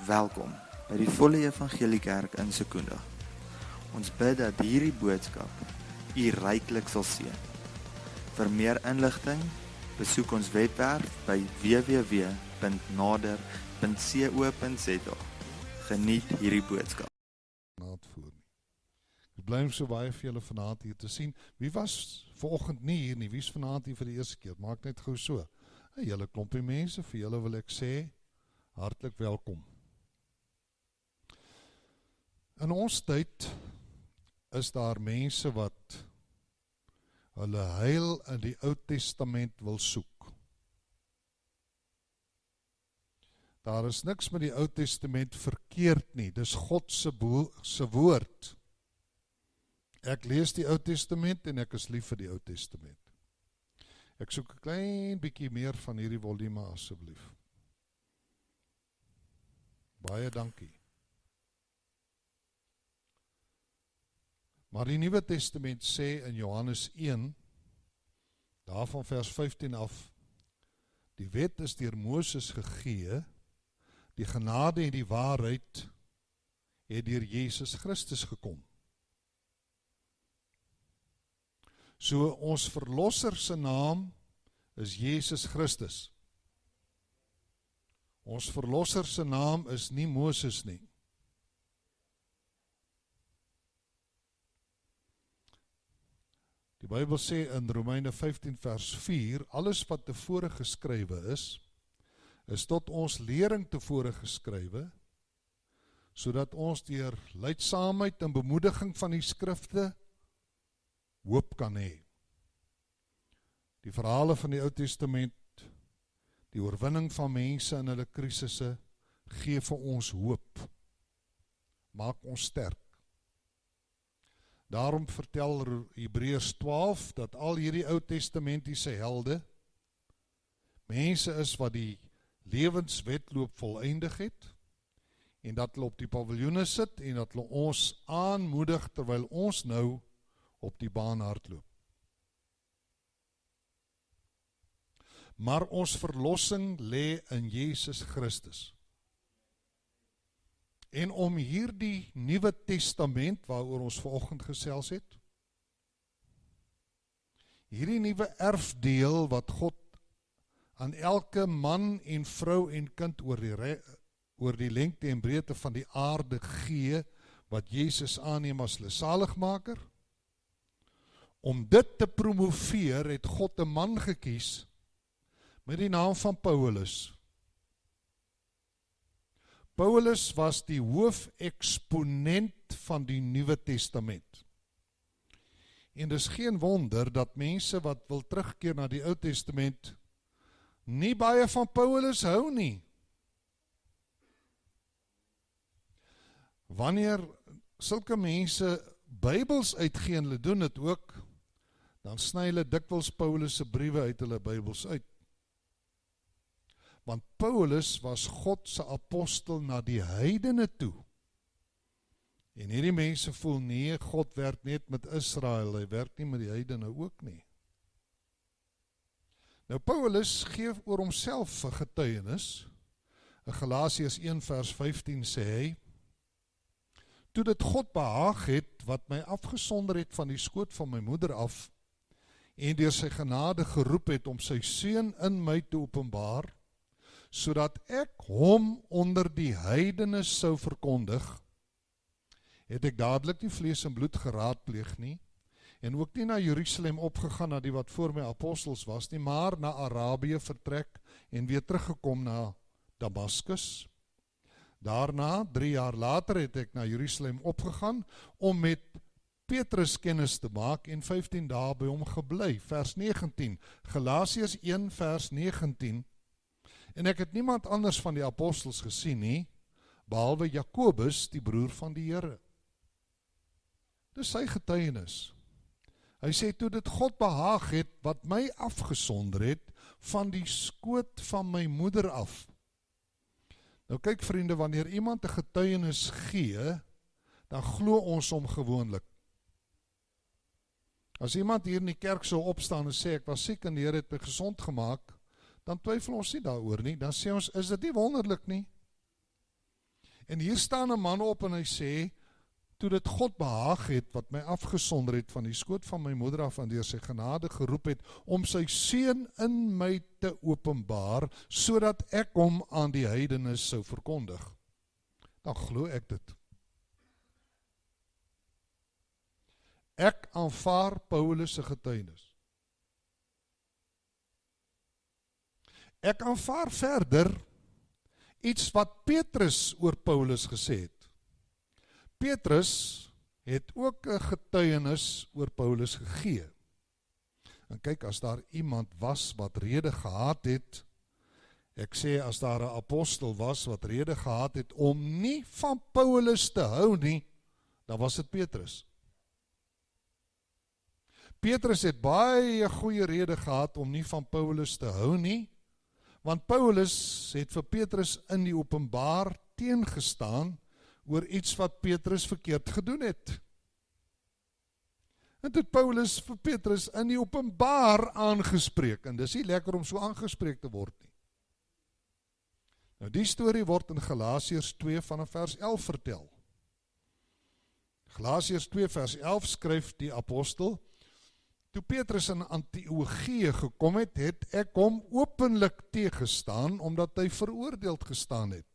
Welkom by die Volle Evangelie Kerk in Secunda. Ons bid dat hierdie boodskap u ryklik sal seën. Vir meer inligting, besoek ons webwerf by www.nader.co.za. Geniet hierdie boodskap. Ek bly so baie vir julle vanaand hier te sien. Wie was vanoggend nie hier nie? Wie is vanaand hier vir die eerste keer? Maak net gou so. Hey, julle klompie mense, vir julle wil ek sê, hartlik welkom. In ons tyd is daar mense wat hulle heil in die Ou Testament wil soek. Daar is niks met die Ou Testament verkeerd nie, dis God se woord. Ek lees die Ou Testament en ek is lief vir die Ou Testament. Ek soek 'n klein bietjie meer van hierdie volume asseblief. Baie dankie. Maar die Nuwe Testament sê in Johannes 1, daarvan vers 15 af, die wet is deur Moses gegee, die genade en die waarheid het deur Jesus Christus gekom. So ons verlosser se naam is Jesus Christus. Ons verlosser se naam is nie Moses nie. Die Bybel sê in Romeine 15 vers 4, alles wat tevore geskrywe is tot ons lering tevore geskrywe, sodat ons deur lydsaamheid en bemoediging van die skrifte hoop kan hê. Die verhale van die Ou Testament, die oorwinning van mense in hulle krisisse, gee vir ons hoop. Maak ons sterk. Daarom vertel Hebreërs 12 dat al hierdie Ou Testamentiese helde mense is wat die lewenswedloop volëindig het en dat hulle op die paviljoene sit en dat hulle ons aanmoedig terwyl ons nou op die baan hardloop. Maar ons verlossing lê in Jesus Christus. En om hierdie Nuwe Testament, waaroor ons vanoggend gesels het, hierdie nuwe erfdeel wat God aan elke man en vrou en kind oor die lengte en breedte van die aarde gee, wat Jesus aanneem as hulle saligmaker, om dit te promoveer het God 'n man gekies met die naam van Paulus. Paulus was die hoofeksponent van die Nuwe Testament. En dis geen wonder dat mense wat wil terugkeer na die Ou Testament nie baie van Paulus hou nie. Wanneer sulke mense Bybels uitgee en hulle doen dit ook, dan sny hulle dikwels Paulus se briewe uit hulle Bybels uit. Want Paulus was God se apostel na die heidene toe. En hierdie mense voel nee, God werk net met Israel, hy werk nie met die heidene ook nie. Nou Paulus gee oor homself 'n getuienis. In Galasiërs 1 vers 15 sê hy, toe dit God behaag het, wat my afgesonder het van die skoot van my moeder af, en deur sy genade geroep het om sy seun in my te openbaar, sodat ek hom onder die heidene sou verkondig, het ek dadelik nie vlees en bloed geraadpleeg nie, en ook nie na Jerusalem opgegaan na die wat voor my apostels was nie, maar na Arabië vertrek en weer teruggekom na Damaskus. Daarna, 3 jaar later, het ek na Jerusalem opgegaan om met Petrus kennis te maak en 15 dae by hom gebly. Vers 19, Galasiërs 1 vers 19, en ek het niemand anders van die apostels gesien nie, behalwe Jakobus, die broer van die Here. Dis sy getuienis. Hy sê, toe dit God behaag het, wat my afgesonder het, van die skoot van my moeder af. Nou kyk vriende, wanneer iemand 'n getuienis gee, dan glo ons hom gewoonlik. As iemand hier in die kerk sou opstaan en sê, ek was siek en die Here het my gesond gemaak, dan twyfel ons nie daaroor nie, dan sê ons, is dit nie wonderlik nie? En hier staan 'n man op en hy sê, toe dit God behaag het, wat my afgesonder het van die skoot van my moeder af en deur sy genade geroep het, om sy seun in my te openbaar, sodat ek hom aan die heidenes sou verkondig. Dan glo ek dit. Ek aanvaar Paulus se getuienis. Ek aanvaar verder iets wat Petrus oor Paulus gesê het. Petrus het ook 'n getuienis oor Paulus gegee. En kyk, as daar iemand was wat rede gehad het, ek sê as daar 'n apostel was wat rede gehad het om nie van Paulus te hou nie, dan was dit Petrus. Petrus het baie goeie rede gehad om nie van Paulus te hou nie, want Paulus het vir Petrus in die openbaar teengestaan oor iets wat Petrus verkeerd gedoen het. En toe Paulus vir Petrus in die openbaar aangespreek, en dis nie lekker om so aangespreek te word nie. Nou die storie word in Galasiërs 2 vanaf vers 11 vertel. Galasiërs 2 vers 11 skryf die apostel, toe Petrus in Antiochië gekom het, het ek hom openlik teëgestaan, omdat hy veroordeeld gestaan het.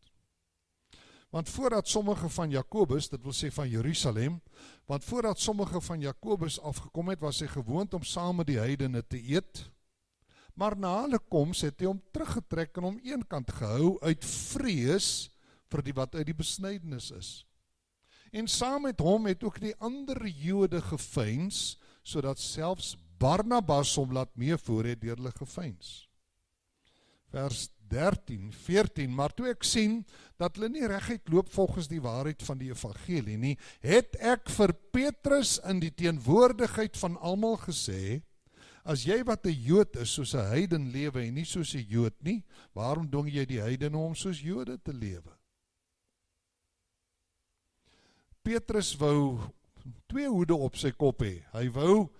Want voordat sommige van Jakobus, dit wil sê van Jerusalem, want voordat sommige van Jakobus afgekom het, was hy gewoond om saam met die heidene te eet, maar na hulle koms het hy hom teruggetrek en hom eenkant gehou uit vrees vir die wat uit die besnydenis is. En saam met hom het ook die ander Jode geveins, sodat selfs Barnabas hom laat meevoer het deur hulle geveins. Vers 13, 14, maar toe ek sien dat hulle nie reguit loop volgens die waarheid van die evangelie nie, het ek vir Petrus in die teenwoordigheid van almal gesê, as jy wat 'n Jood is soos 'n heiden lewe en nie soos 'n Jood nie, waarom dwing jy die heidene om soos Jode te lewe? Petrus wou 2 hoede op sy kop hê. Hy wou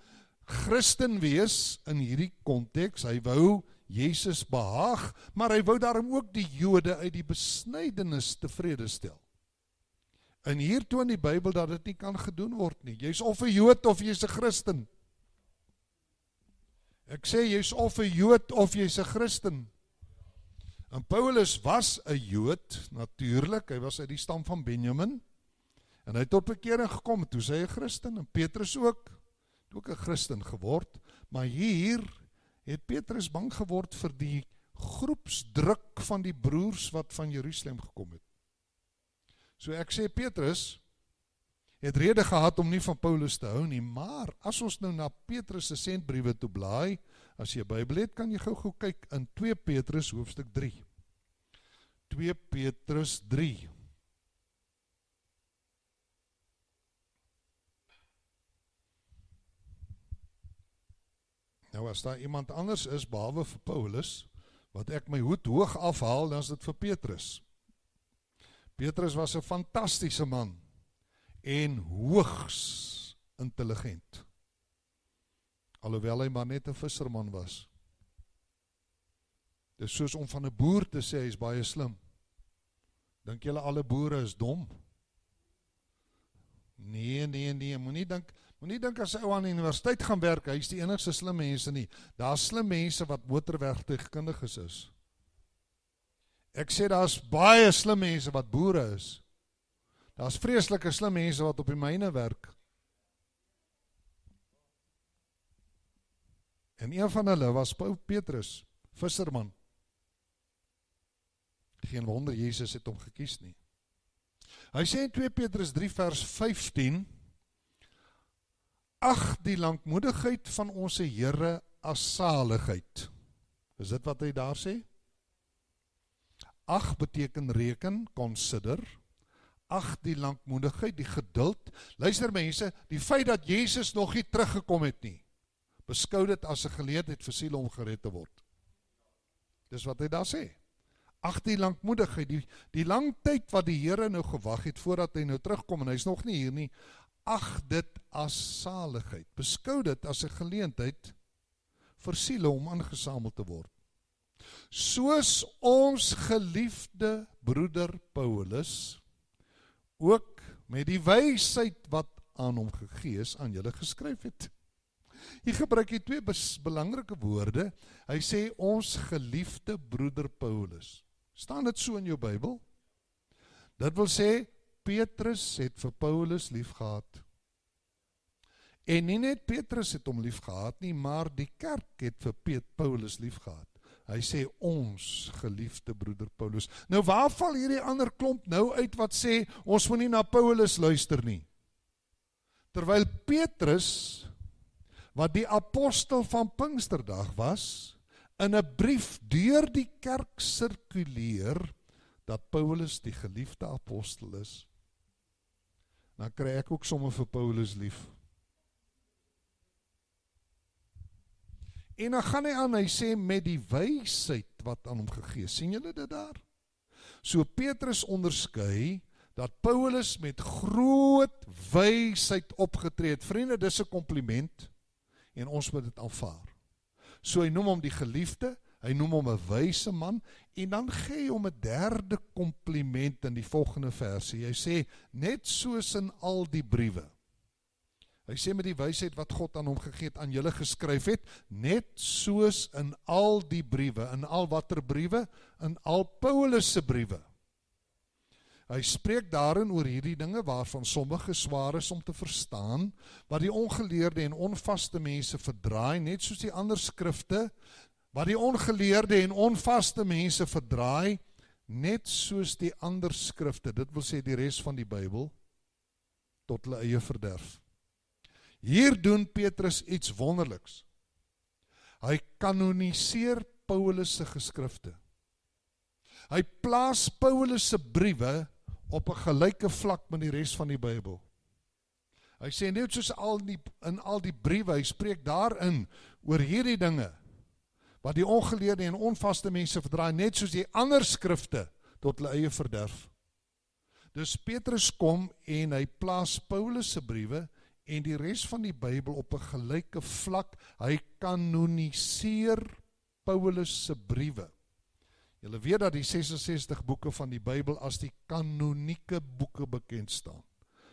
Christen wees in hierdie konteks, hy wou Jesus behaag, maar hy wou daarom ook die Jode uit die besnydenis tevrede stel. En hier toon die Bybel dat dit nie kan gedoen word nie. Jy's of 'n Jood of jy's 'n Christen. Ek sê jy's of 'n Jood of jy's 'n Christen. En Paulus was 'n Jood, natuurlik, hy was uit die stam van Benjamin, en hy het tot bekering gekom, toe sy 'n Christen, en Petrus ook 'n Christen geword, maar hier het Petrus bang geword vir die groepsdruk van die broers wat van Jerusalem gekom het. So ek sê Petrus het rede gehad om nie van Paulus te hou nie, maar as ons nou na Petrus se sendbriewe toe blaai, as jy 'n Bybel het, kan jy gou kyk in 2 Petrus hoofstuk 3. 2 Petrus 3. Nou as daar iemand anders is, behalwe vir Paulus, wat ek my hoed hoog afhaal, dan is dit vir Petrus. Petrus was 'n fantastiese man, en hoogs intelligent. Alhoewel hy maar net 'n visserman was. Dis soos om van 'n boer te sê, hy is baie slim. Dink julle alle boere is dom? Nee, moenie dink as hy aan die universiteit gaan werk, hy is die enigste slim mense nie. Daar's slim mense wat motorwerktuigkundiges is. Ek sê daar's baie slim mense wat boere is. Daar's vreeslike slim mense wat op die myne werk. En een van hulle was Petrus, visserman. Geen wonder Jesus het hom gekies nie. Hy sê in 2 Petrus 3 vers 15, ag die lankmoedigheid van ons Here as saligheid. Is dit wat hy daar sê? Ag beteken reken, consider. Ag die lankmoedigheid, die geduld. Luister mense, die feit dat Jesus nog nie teruggekom het nie, beskou dit as 'n geleentheid vir siele om gered te word. Dis wat hy daar sê. Ag die lankmoedigheid, die lang tyd wat die Here nou gewag het voordat hy nou terugkom en hy's nog nie hier nie, ag dit as saligheid. Beskou dit as 'n geleentheid vir siele om ingesamel te word. Soos ons geliefde broeder Paulus ook met die wysheid wat aan hom gegee is aan julle geskryf het. Hier gebruik hy twee belangrike woorde. Hy sê ons geliefde broeder Paulus. Staan dit so in jou Bybel? Dit wil sê Petrus het vir Paulus lief gehad. En nie net Petrus het hom lief gehad nie, maar die kerk het vir Paulus lief gehad. Hy sê ons geliefde broeder Paulus. Nou waar val hierdie ander klomp nou uit wat sê ons moet nie na Paulus luister nie? Terwyl Petrus, wat die apostel van Pinksterdag was, in 'n brief deur die kerk sirkuleer dat Paulus die geliefde apostel is, dan kry ek ook sommer vir Paulus lief. En dan gaan hy aan, hy sê met die wysheid wat aan hom gegee. Sien julle dit daar? So Petrus onderskei dat Paulus met groot wysheid opgetree het. Vriende, dis 'n kompliment en ons moet dit aanvaar. So hy noem hom die geliefde, hy noem hom 'n wyse man en dan gee hy hom 'n derde kompliment in die volgende versie. Hy sê net soos in al die briewe. Hy sê met die wysheid wat God aan hom gegee het, aan julle geskryf het, net soos in al die briewe, in al watter briewe, in al Paulus se briewe. Hy spreek daarin oor hierdie dinge waarvan sommige swaar is om te verstaan, wat die ongeleerde en onvaste mense verdraai, net soos die ander skrifte, wat die ongeleerde en onvaste mense verdraai, net soos die ander skrifte, dit wil sê die res van die Bybel, tot hulle eie verderf. Hier doen Petrus iets wonderliks. Hy kanoniseer Paulus se geskrifte. Hy plaas Paulus se briewe op 'n gelyke vlak met die res van die Bybel. Hy sê net soos in al die briewe, hy spreek daarin oor hierdie dinge, wat die ongeleerde en onvaste mense verdraai, net soos die ander skrifte tot hulle eie verderf. Dus Petrus kom en hy plaas Paulus se briewe en die res van die Bybel op 'n gelyke vlak. Hy kanoniseer Paulus se briewe. Julle weet dat die 66 boeke van die Bybel as die kanonieke boeke bekend staan.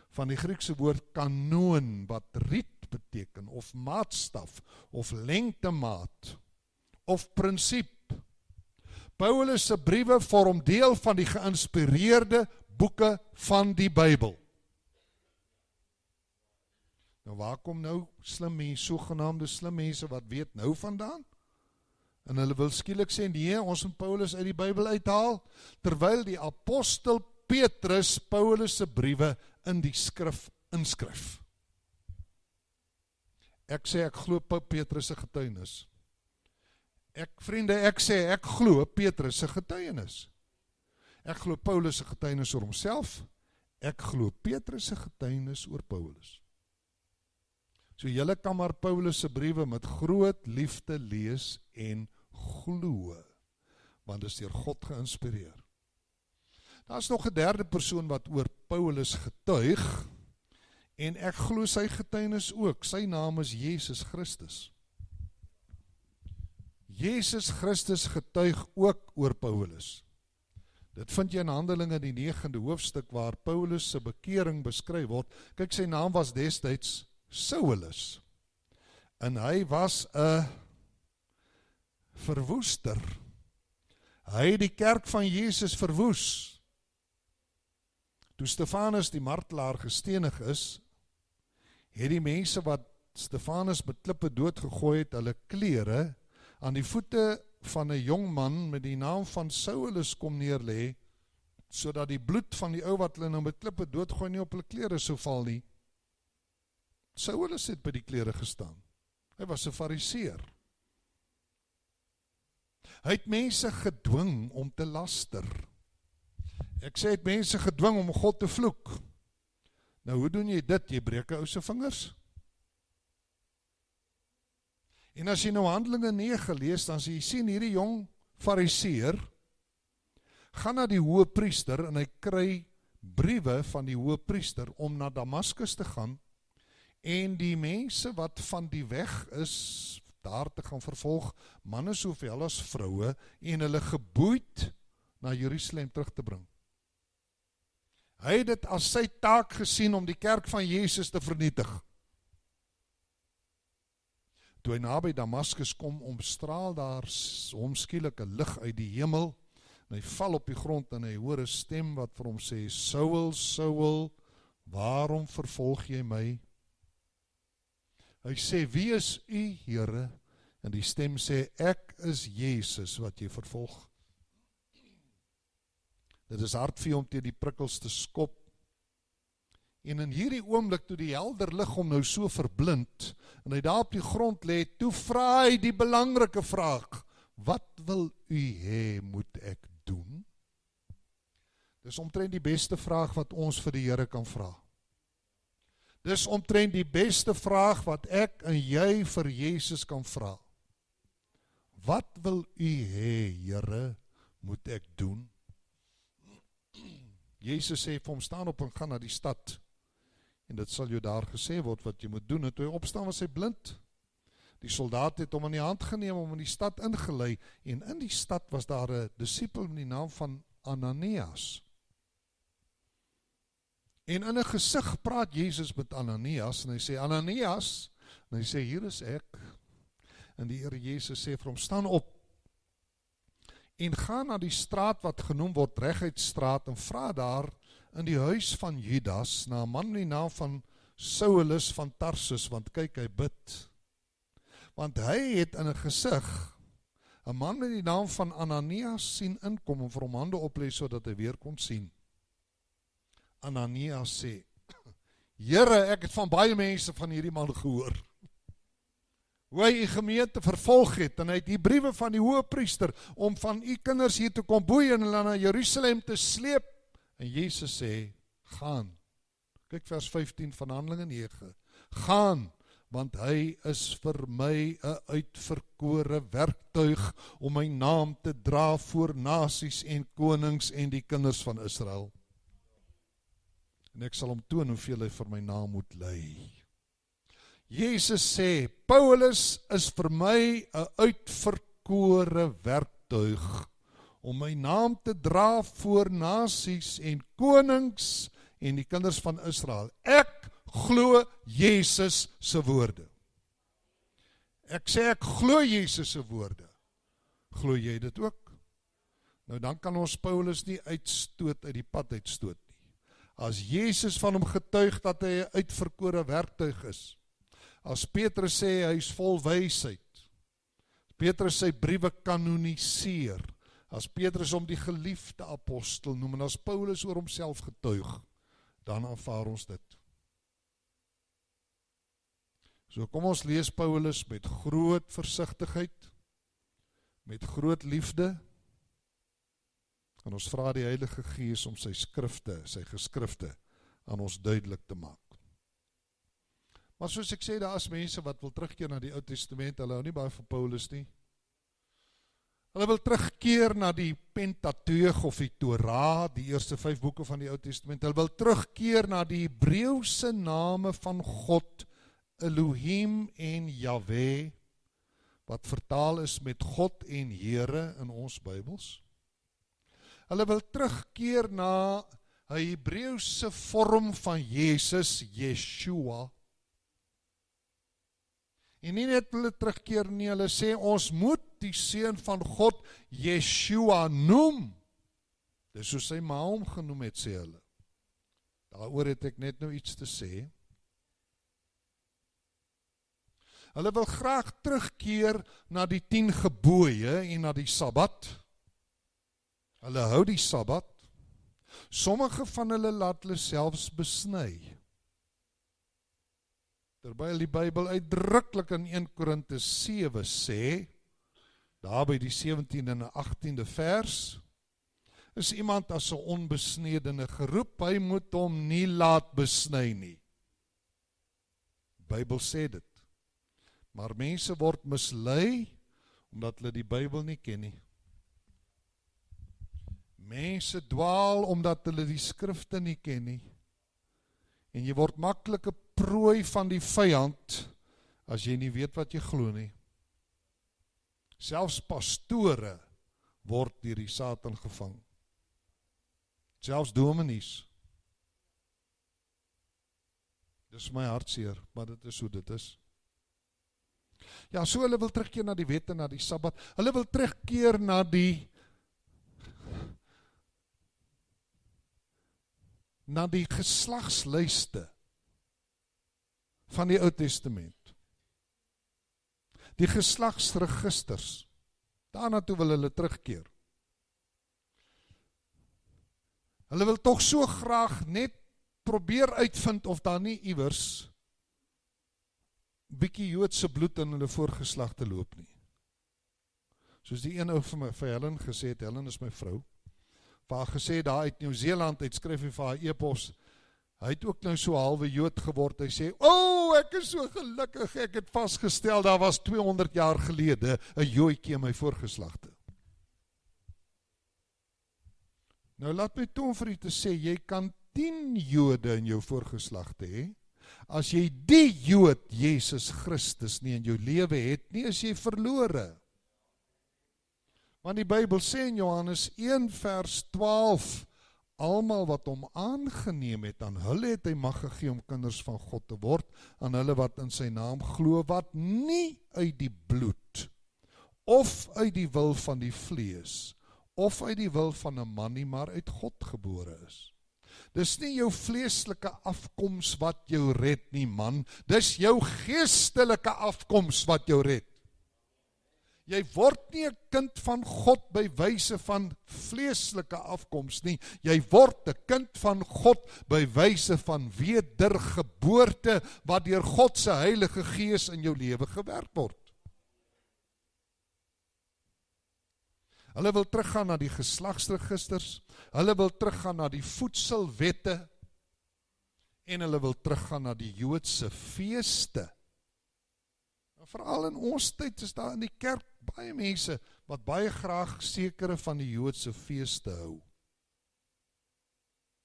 Van die Griekse woord kanoon, wat riet beteken, of maatstaf, of lengtemaat, of prinsip. Paulus se briewe vorm deel van die geïnspireerde boeke van die Bybel. Nou waar kom nou slim mense, sogenaamde slim mense wat weet nou vandaan? En hulle wil skielik sê, nee, ons moet Paulus uit die Bybel uithaal, terwyl die apostel Petrus Paulus se briewe in die skrif inskryf. Ek sê ek glo Petrus se getuienis. Vriende, ek sê ek glo Petrus se getuienis. Ek glo Paulus se getuienis oor homself, ek glo Petrus se getuienis oor Paulus. So julle kan maar Paulus se briewe met groot liefde lees en glo, want dit is deur God geïnspireer. Daar is nog 'n derde persoon wat oor Paulus getuig, en ek glo sy getuienis ook. Sy naam is Jesus Christus. Jesus Christus getuig ook oor Paulus. Dit vind jy in Handelinge die 9de hoofstuk waar Paulus se bekering beskryf word. Kyk, sy naam was destyds Saulus, en hy was 'n verwoester. Hy het die kerk van Jesus verwoes. Toe Stefanus die martelaar gestenig is, het die mense wat Stefanus met klippe doodgegooi het, hulle klere aan die voete van 'n jong man met die naam van Saulus kom neerlê, sodat die bloed van die ou wat hulle nou met klippe doodgooi nie op hulle klere sou val nie. Saulus het by die klere gestaan. Hy was 'n fariseer. Hy het mense gedwing om te laster. Ek sê, hy het mense gedwing om God te vloek. Nou, hoe doen jy dit? Jy breek 'n ou se vingers. En as jy nou Handelinge 9 lees, dan sê jy sien hierdie jong fariseer gaan na die hoëpriester en hy kry briewe van die hoëpriester om na Damaskus te gaan en die mense wat van die weg is daar te gaan vervolg, manne soveel as vroue, en hulle geboeid na Jerusalem terug te bring. Hy het dit as sy taak gesien om die kerk van Jesus te vernietig. Toe hy naby Damaskus kom, omstraal daar hom skielik 'n lig uit die hemel, en hy val op die grond en hy hoor 'n stem wat vir hom sê, Saul, Saul, waarom vervolg jy my? Hy sê, wie is u, Here? En die stem sê, ek is Jesus wat jy vervolg. Dit is hard vir hom teen die prikkels te skop. En in hierdie oomblik toe die helder lig hom nou so verblind, en hy daar op die grond lê, toe vra hy die belangrike vraag, wat wil u hê moet ek doen? Dis omtrent die beste vraag wat ons vir die Here kan vra. Dis omtrent die beste vraag wat ek en jy vir Jesus kan vra. Wat wil u hê, Here, moet ek doen? Jesus sê vir hom, staan op en gaan na die stad. En dit sal jou daar gesê word wat jy moet doen. En toe hy opstaan was hy blind. Die soldaat het hom in die hand geneem, om in die stad ingelei. En in die stad was daar 'n disipel met die naam van Ananias. En in 'n gesig praat Jesus met Ananias, en hy sê, Ananias, en hy sê, hier is ek. En die Here Jesus sê vir hom, staan op, en ga na die straat wat genoem word Reguitstraat, en vra daar in die huis van Judas, na 'n man met die naam van Saulus van Tarsus, want kyk, hy bid. Want hy het in 'n gesig 'n man met die naam van Ananias sien inkom, en vir hom hande oplê, sodat hy weer kon sien. Ananias sê, Here, ek het van baie mense van hierdie man gehoor, hoe hy die gemeente vervolg het, en hy het die briewe van die hoëpriester, om van u kinders hier te kom boei, en hulle na Jerusalem te sleep. En Jesus sê, gaan. Kyk vers 15 van Handelinge 9. Gaan, want hy is vir my 'n uitverkore werktuig, om my naam te dra voor nasies en konings en die kinders van Israel. En ek sal hom toon hoeveel hy vir my naam moet ly. Jesus sê, Paulus is vir my 'n uitverkore werktuig, om my naam te dra voor nasies en konings en die kinders van Israel. Ek glo Jesus se woorde. Ek sê ek glo Jesus se woorde. Glo jy dit ook? Nou dan kan ons Paulus nie uitstoot uit die pad uitstoot nie. As Jesus van hom getuig dat hy 'n uitverkore werktuig is, as Petrus sê hy is vol wysheid, Petrus sy briewe kanoniseer, as Petrus hom die geliefde apostel noem, en as Paulus oor homself getuig, dan aanvaar ons dit. So kom ons lees Paulus met groot versigtigheid, met groot liefde, en ons vra die Heilige Gees om sy skrifte, sy geskrifte aan ons duidelik te maak. Maar soos ek sê, daar is mense wat wil terugkeer na die Ou Testament, hulle hou nie baie van Paulus nie. Hulle wil terugkeer na die Pentateug of die Torah, die eerste 5 boeke van die Ou Testament. Hulle wil terugkeer na die Hebreëse name van God, Elohim en Yahweh, wat vertaal is met God en Here in ons Bybels. Hulle wil terugkeer na 'n Hebreëse vorm van Jesus, Yeshua. En nie net hulle terugkeer nie, hulle sê ons moet die seun van God Yeshua noem. Dis soos sy ma hom genoem het, sê hulle. Daaroor het ek net nou iets te sê. Hulle wil graag terugkeer na die 10 gebooie en na die Sabbat. Hulle hou die Sabbat. Sommige van hulle laat hulle selfs besny. Terwyl die Bybel uitdruklik in 1 Korintiërs 7 sê, daar by die 17de en 18de vers, is iemand as 'n onbesnedene geroep, hy moet hom nie laat besny nie. Die Bybel sê dit. Maar mense word mislei, omdat hulle die Bybel nie ken nie. Mense dwaal, omdat hulle die skrifte nie ken nie. En jy word maklike prooi van die vyand, as jy nie weet wat jy glo nie. Selfs pastore word deur die Satan gevang. Selfs dominees. Dis my hartseer, maar dit is hoe dit is. Ja, so hulle wil terugkeer na die wette, na die Sabbat. Hulle wil terugkeer na die geslagslyste van die Ou Testament. Die geslagsregisters. Daarna toe wil hulle terugkeer. Hulle wil tog so graag net probeer uitvind of daar nie iewers bietjie Joodse bloed in hulle voorgeslagte loop nie. Soos die een ou vir Helen gesê het, Helen is my vrou, vir haar gesê daar uit Nieu-Seeland, uit skryf hy vir haar e-pos, hy het ook nou so halwe Jood geword, hy sê, ek is so gelukkig, ek het vastgestel, daar was 200 jaar gelede, 'n Joodjie in my voorgeslagte. Nou laat my toe om vir u te sê, jy kan 10 Jode in jou voorgeslagte hê, as jy die Jood, Jesus Christus, nie in jou lewe het nie, is jy verlore. Want die Bybel sê in Johannes 1 vers 12, almal wat hom aangeneem het, aan hulle het hy mag gegee om kinders van God te word, aan hulle wat in sy naam glo, wat nie uit die bloed, of uit die wil van die vlees, of uit die wil van 'n man nie, maar uit God gebore is. Dis nie jou vleeslike afkoms wat jou red nie, man. Dis jou geestelike afkoms wat jou red. Jy word nie 'n kind van God by wyse van vleeslike afkoms nie. Jy word 'n kind van God by wyse van wedergeboorte wat deur God se Heilige Gees in jou lewe gewerk word. Hulle wil teruggaan na die geslagsregisters, hulle wil teruggaan na die voedselwette en hulle wil teruggaan na die Joodse feeste. Veral in ons tyd is daar in die kerk baie mense wat baie graag sekere van die Joodse feeste hou.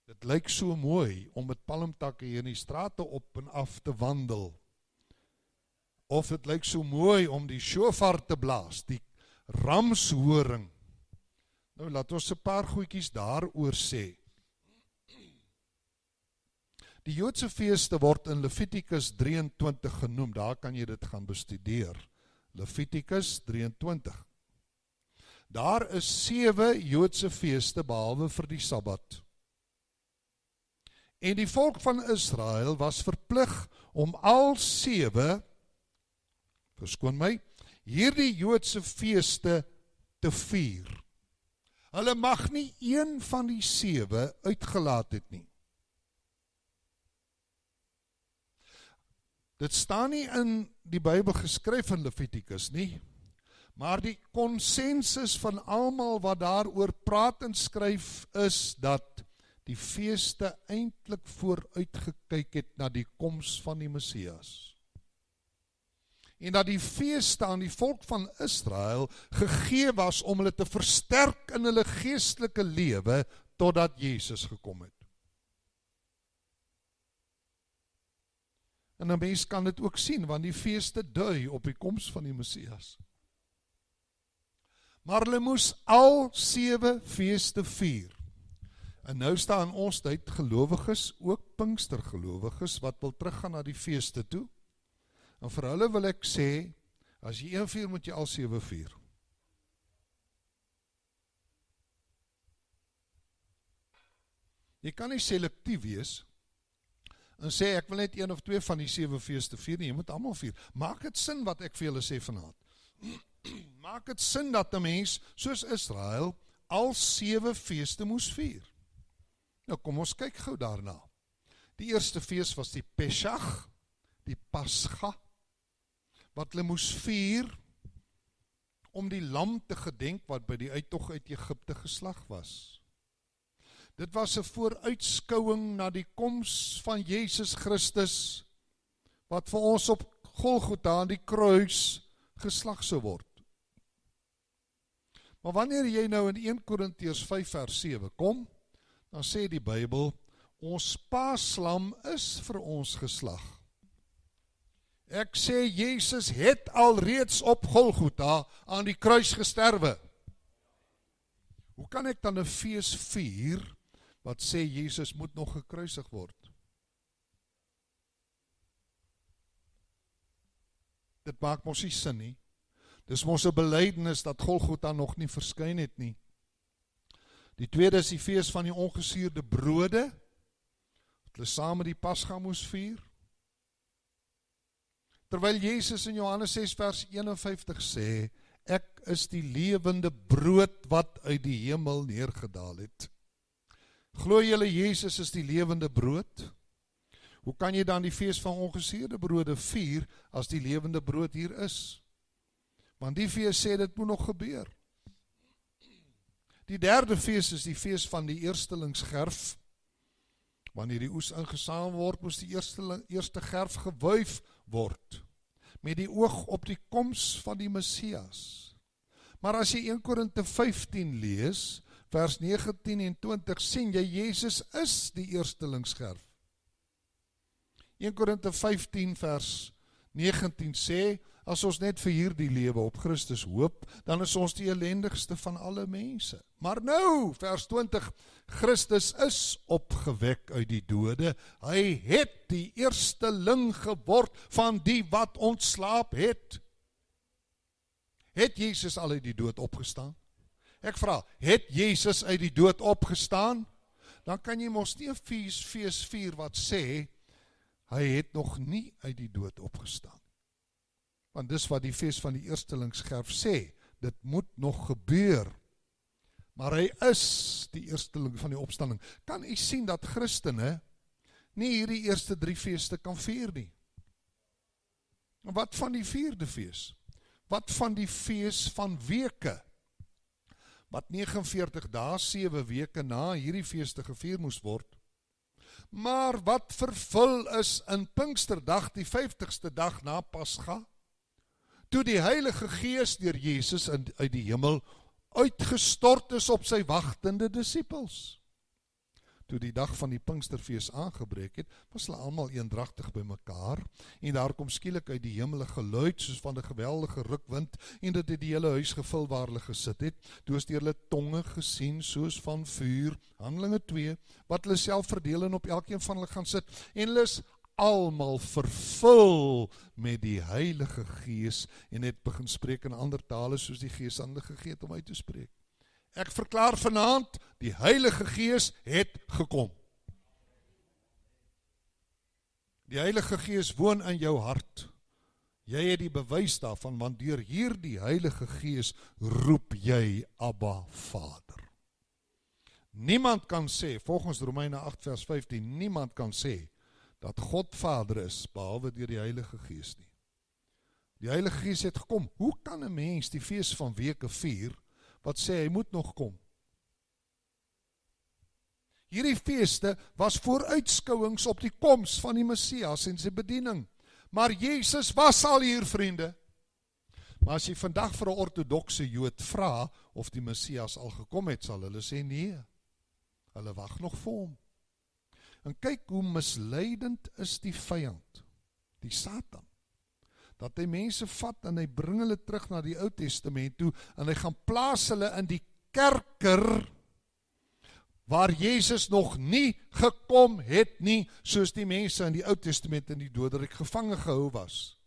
Dit lyk so mooi om met palmtakke hier in die strate op en af te wandel. Of dit lyk so mooi om die shofar te blaas, die ramshoring. Nou laat ons 'n paar goedjies daaroor sê. Die Joodse feeste word in Levitikus 23 genoem, daar kan jy dit gaan bestudeer. Levitikus 23. Daar is 7 Joodse feeste behalwe vir die Sabbat. En die volk van Israel was verplig om al 7, verskoon my, hierdie Joodse feeste te vier. Hulle mag nie een van die 7 uitgelaat het nie. Dit staan nie in die Bybel geskryf in Levitikus nie, maar die konsensus van almal wat daaroor praat en skryf is dat die feeste eintlik vooruitgekyk het na die koms van die Messias. En dat die feeste aan die volk van Israel gegee was om hulle te versterk in hulle geestelike lewe totdat Jesus gekom het. En 'n mens kan dit ook sien, want die feeste dui op die koms van die Messias. Maar hulle moes al 7 feeste vier. En nou staan in ons tyd gelowiges, ook Pinkstergelowiges, wat wil teruggaan na die feeste toe. En vir hulle wil ek sê, as jy 1 vier, moet jy al 7 vier. Jy kan nie selektief wees, en sê, ek wil net 1 of 2 van die 7 feeste vier nie, jy moet almal vier. Maak dit sin wat ek vir julle sê vanaand. Maak dit sin dat 'n mens, soos Israel, al 7 feeste moes vier. Nou kom ons kyk gou daarna. Die eerste fees was die Pesach, die Pascha, wat hulle moes vier, om die lam te gedenk wat by die uittog uit Egipte geslag was. Dit was 'n vooruitskouing na die koms van Jesus Christus, wat vir ons op Golgotha aan die kruis geslag sou word. Maar wanneer jy nou in 1 Korintiërs 5 vers 7 kom, dan sê die Bybel, ons paaslam is vir ons geslag. Ek sê, Jesus het alreeds op Golgotha aan die kruis gesterwe. Hoe kan ek dan 'n fees vier, wat sê Jesus moet nog gekruisig word? Dit maak mos nie sin nie. Dis mos 'n belydenis dat Golgotha nog nie verskyn het nie. Die tweede is die fees van die ongesuurde brode, wat hulle saam met die Pasga moes vier. Terwyl Jesus in Johannes 6 vers 51 sê, ek is die lewende brood wat uit die hemel neergedaal het. Glo julle Jezus is die lewende brood? Hoe kan jy dan die fees van ongesuurde brode vier as die lewende brood hier is? Want die fees sê dit moet nog gebeur. Die derde fees is die fees van die eerstelingsgerf. Wanneer die oes ingesamel word, moes die eerste gerf gewuif word, met die oog op die koms van die Messias. Maar as jy 1 Korinte 15 lees, vers 19 en 20, sien jy, Jezus is die eerstelingsgerf. 1 Korinte 15 vers 19 sê, as ons net vir hierdie lewe op Christus hoop, dan is ons die ellendigste van alle mense. Maar nou, vers 20, Christus is opgewek uit die dode, hy het die eersteling geword van die wat ontslaap het. Het Jezus al uit die dood opgestaan? Ek vra, het Jezus uit die dood opgestaan? Dan kan jy mos nie 'n fees vier wat sê, hy het nog nie uit die dood opgestaan. Want dis wat die fees van die eerstelingsgerf sê, dit moet nog gebeur. Maar hy is die eersteling van die opstanding. Kan u sien dat Christene nie hierdie eerste 3 feeste kan vier nie? Wat van die 4de fees? Wat van die fees van weke? Wat 49 dae, 7 weke na hierdie feeste gevier moes word. Maar wat vervul is in Pinksterdag, die 50ste dag na Pasga, toe die Heilige Gees deur Jesus uit die hemel uitgestort is op sy wagtende disippels. Toe die dag van die Pinksterfees aangebreek het, was hulle almal eendragtig by mekaar, en daar kom skielik uit die hemel 'n geluid soos van 'n geweldige rukwind, en dit het die hele huis gevul waar hulle gesit het. Toe is deur hulle tonge gesien soos van vuur, Handelinge 2, wat hulle self verdeel en op elkeen van hulle gaan sit, en hulle is almal vervul met die Heilige Gees, en het begin spreek in ander tale soos die Gees aan hulle gegee het om uit te spreek. Ek verklaar vanaand, die Heilige Gees het gekom. Die Heilige Gees woon in jou hart. Jy het die bewys daarvan, want deur hierdie Heilige Gees roep jy Abba Vader. Niemand kan sê, volgens Romeine 8 vers 15, niemand kan sê dat God Vader is, behalwe deur die Heilige Gees nie. Die Heilige Gees het gekom. Hoe kan 'n mens die fees van weke vier, wat sê hy moet nog kom? Hierdie feeste was vooruitskouings op die koms van die Messias en sy bediening. Maar Jesus was al hier, vriende. Maar as jy vandag vir 'n ortodokse Jood vra of die Messias al gekom het, sal hulle sê nee. Hulle wag nog vir hom. En kyk hoe misleidend is die vyand, die Satan, dat hy mense vat en hy bring hulle terug na die Ou Testament toe, en hy gaan plaas hulle in die kerker, waar Jezus nog nie gekom het nie, soos die mense in die Ou Testament in die doderyk gevange gehou was.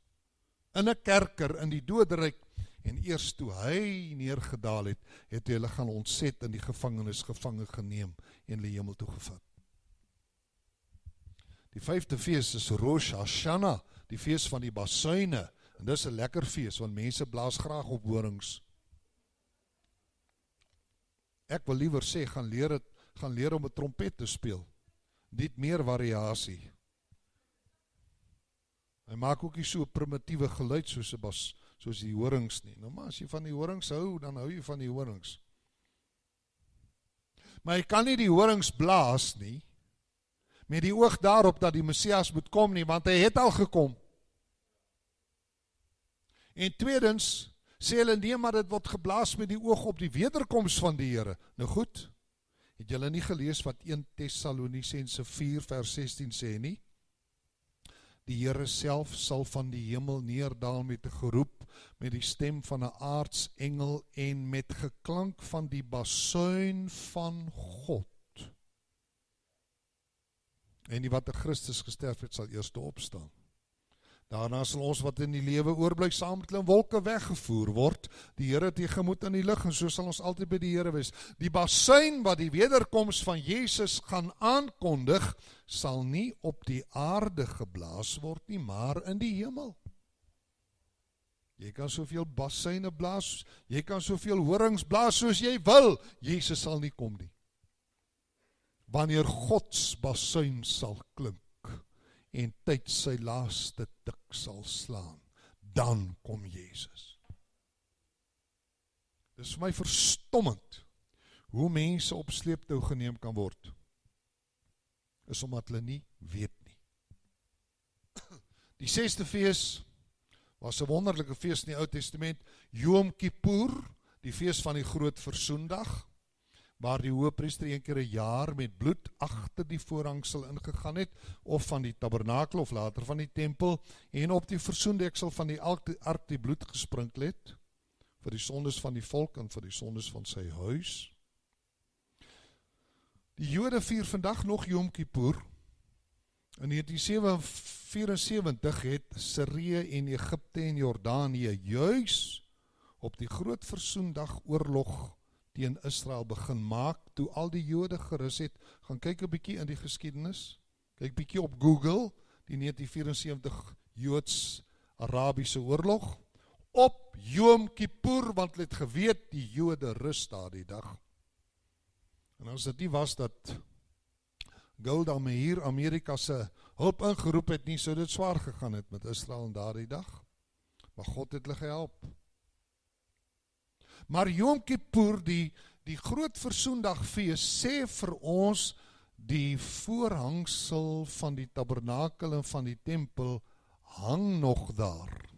In 'n kerker in die doderyk, en eers toe hy neergedaal het, het hy hulle gaan ontset in die gevangenis gevange geneem en die hemel toegevat. Die 5de fees is Rosh Hashanah, die fees van die basuine, en dis 'n lekker fees, want mense blaas graag op horings. Ek wil liewer sê, gaan leer om 'n trompet te speel, niet meer variasie. Hy maak ook nie so 'n primitiewe geluid soos die horings nie. Nou maar as jy van die horings hou, dan hou jy van die horings. Maar jy kan nie die horings blaas nie, met die oog daarop dat die Messias moet kom nie, want hy het al gekom. En tweedens, sê hulle nee, maar dit word geblaas met die oog op die wederkoms van die Here. Nou goed, het julle nie gelees wat 1 Tessalonisense 4 vers 16 sê nie? Die Here self sal van die hemel neerdaal met 'n geroep, met die stem van 'n aartsengel en met geklank van die basuin van God. En die wat in Christus gesterf het, sal eers opstaan. Daarna sal ons wat in die lewe oorbly saam met hulle in wolke weggevoer word. Die Here tegemoet in die lig en so sal ons altyd by die Here wees. Die basuin wat die wederkoms van Jesus gaan aankondig, sal nie op die aarde geblaas word nie, maar in die hemel. Jy kan soveel basuine blaas, jy kan soveel horings blaas soos jy wil, Jesus sal nie kom nie. Wanneer Gods basuin sal klink en tyd sy laaste tik sal slaan, dan kom Jesus. Dis vir my verstommend hoe mense op sleeptou geneem kan word. Is omdat hulle nie weet nie. Die 6de fees was 'n wonderlike fees in die Ou Testament, Yom Kippur, die fees van die groot versoendag, waar die hoëpriester een keer 'n jaar met bloed agter die voorhangsel ingegaan het, of van die tabernakel of later van die tempel, en op die versoendeksel van die ark die bloed gesprinkel het, vir die sondes van die volk en vir die sondes van sy huis. Die Jode vier vandag nog Yom Kippur. In 1974 het Sirië en Egipte en Jordanië juis op die groot versoendag oorlog teen Israel begin maak, toe al die Jode gerus het. Gaan kyk 'n bietjie in die geskiedenis, kyk bietjie op Google, die 1974 Joods-Arabiese oorlog, op Yom Kippur, want hulle het geweet die Jode rus daardie dag. En as dit nie was dat Golda Meir Amerika se hulp ingeroep het nie, sou dit swaar gegaan het met Israel in daardie dag. Maar God het hulle gehelp. Maar Yom Kippur, die groot versoendagfees, sê vir ons die voorhangsel van die tabernakel en van die tempel hang nog daar.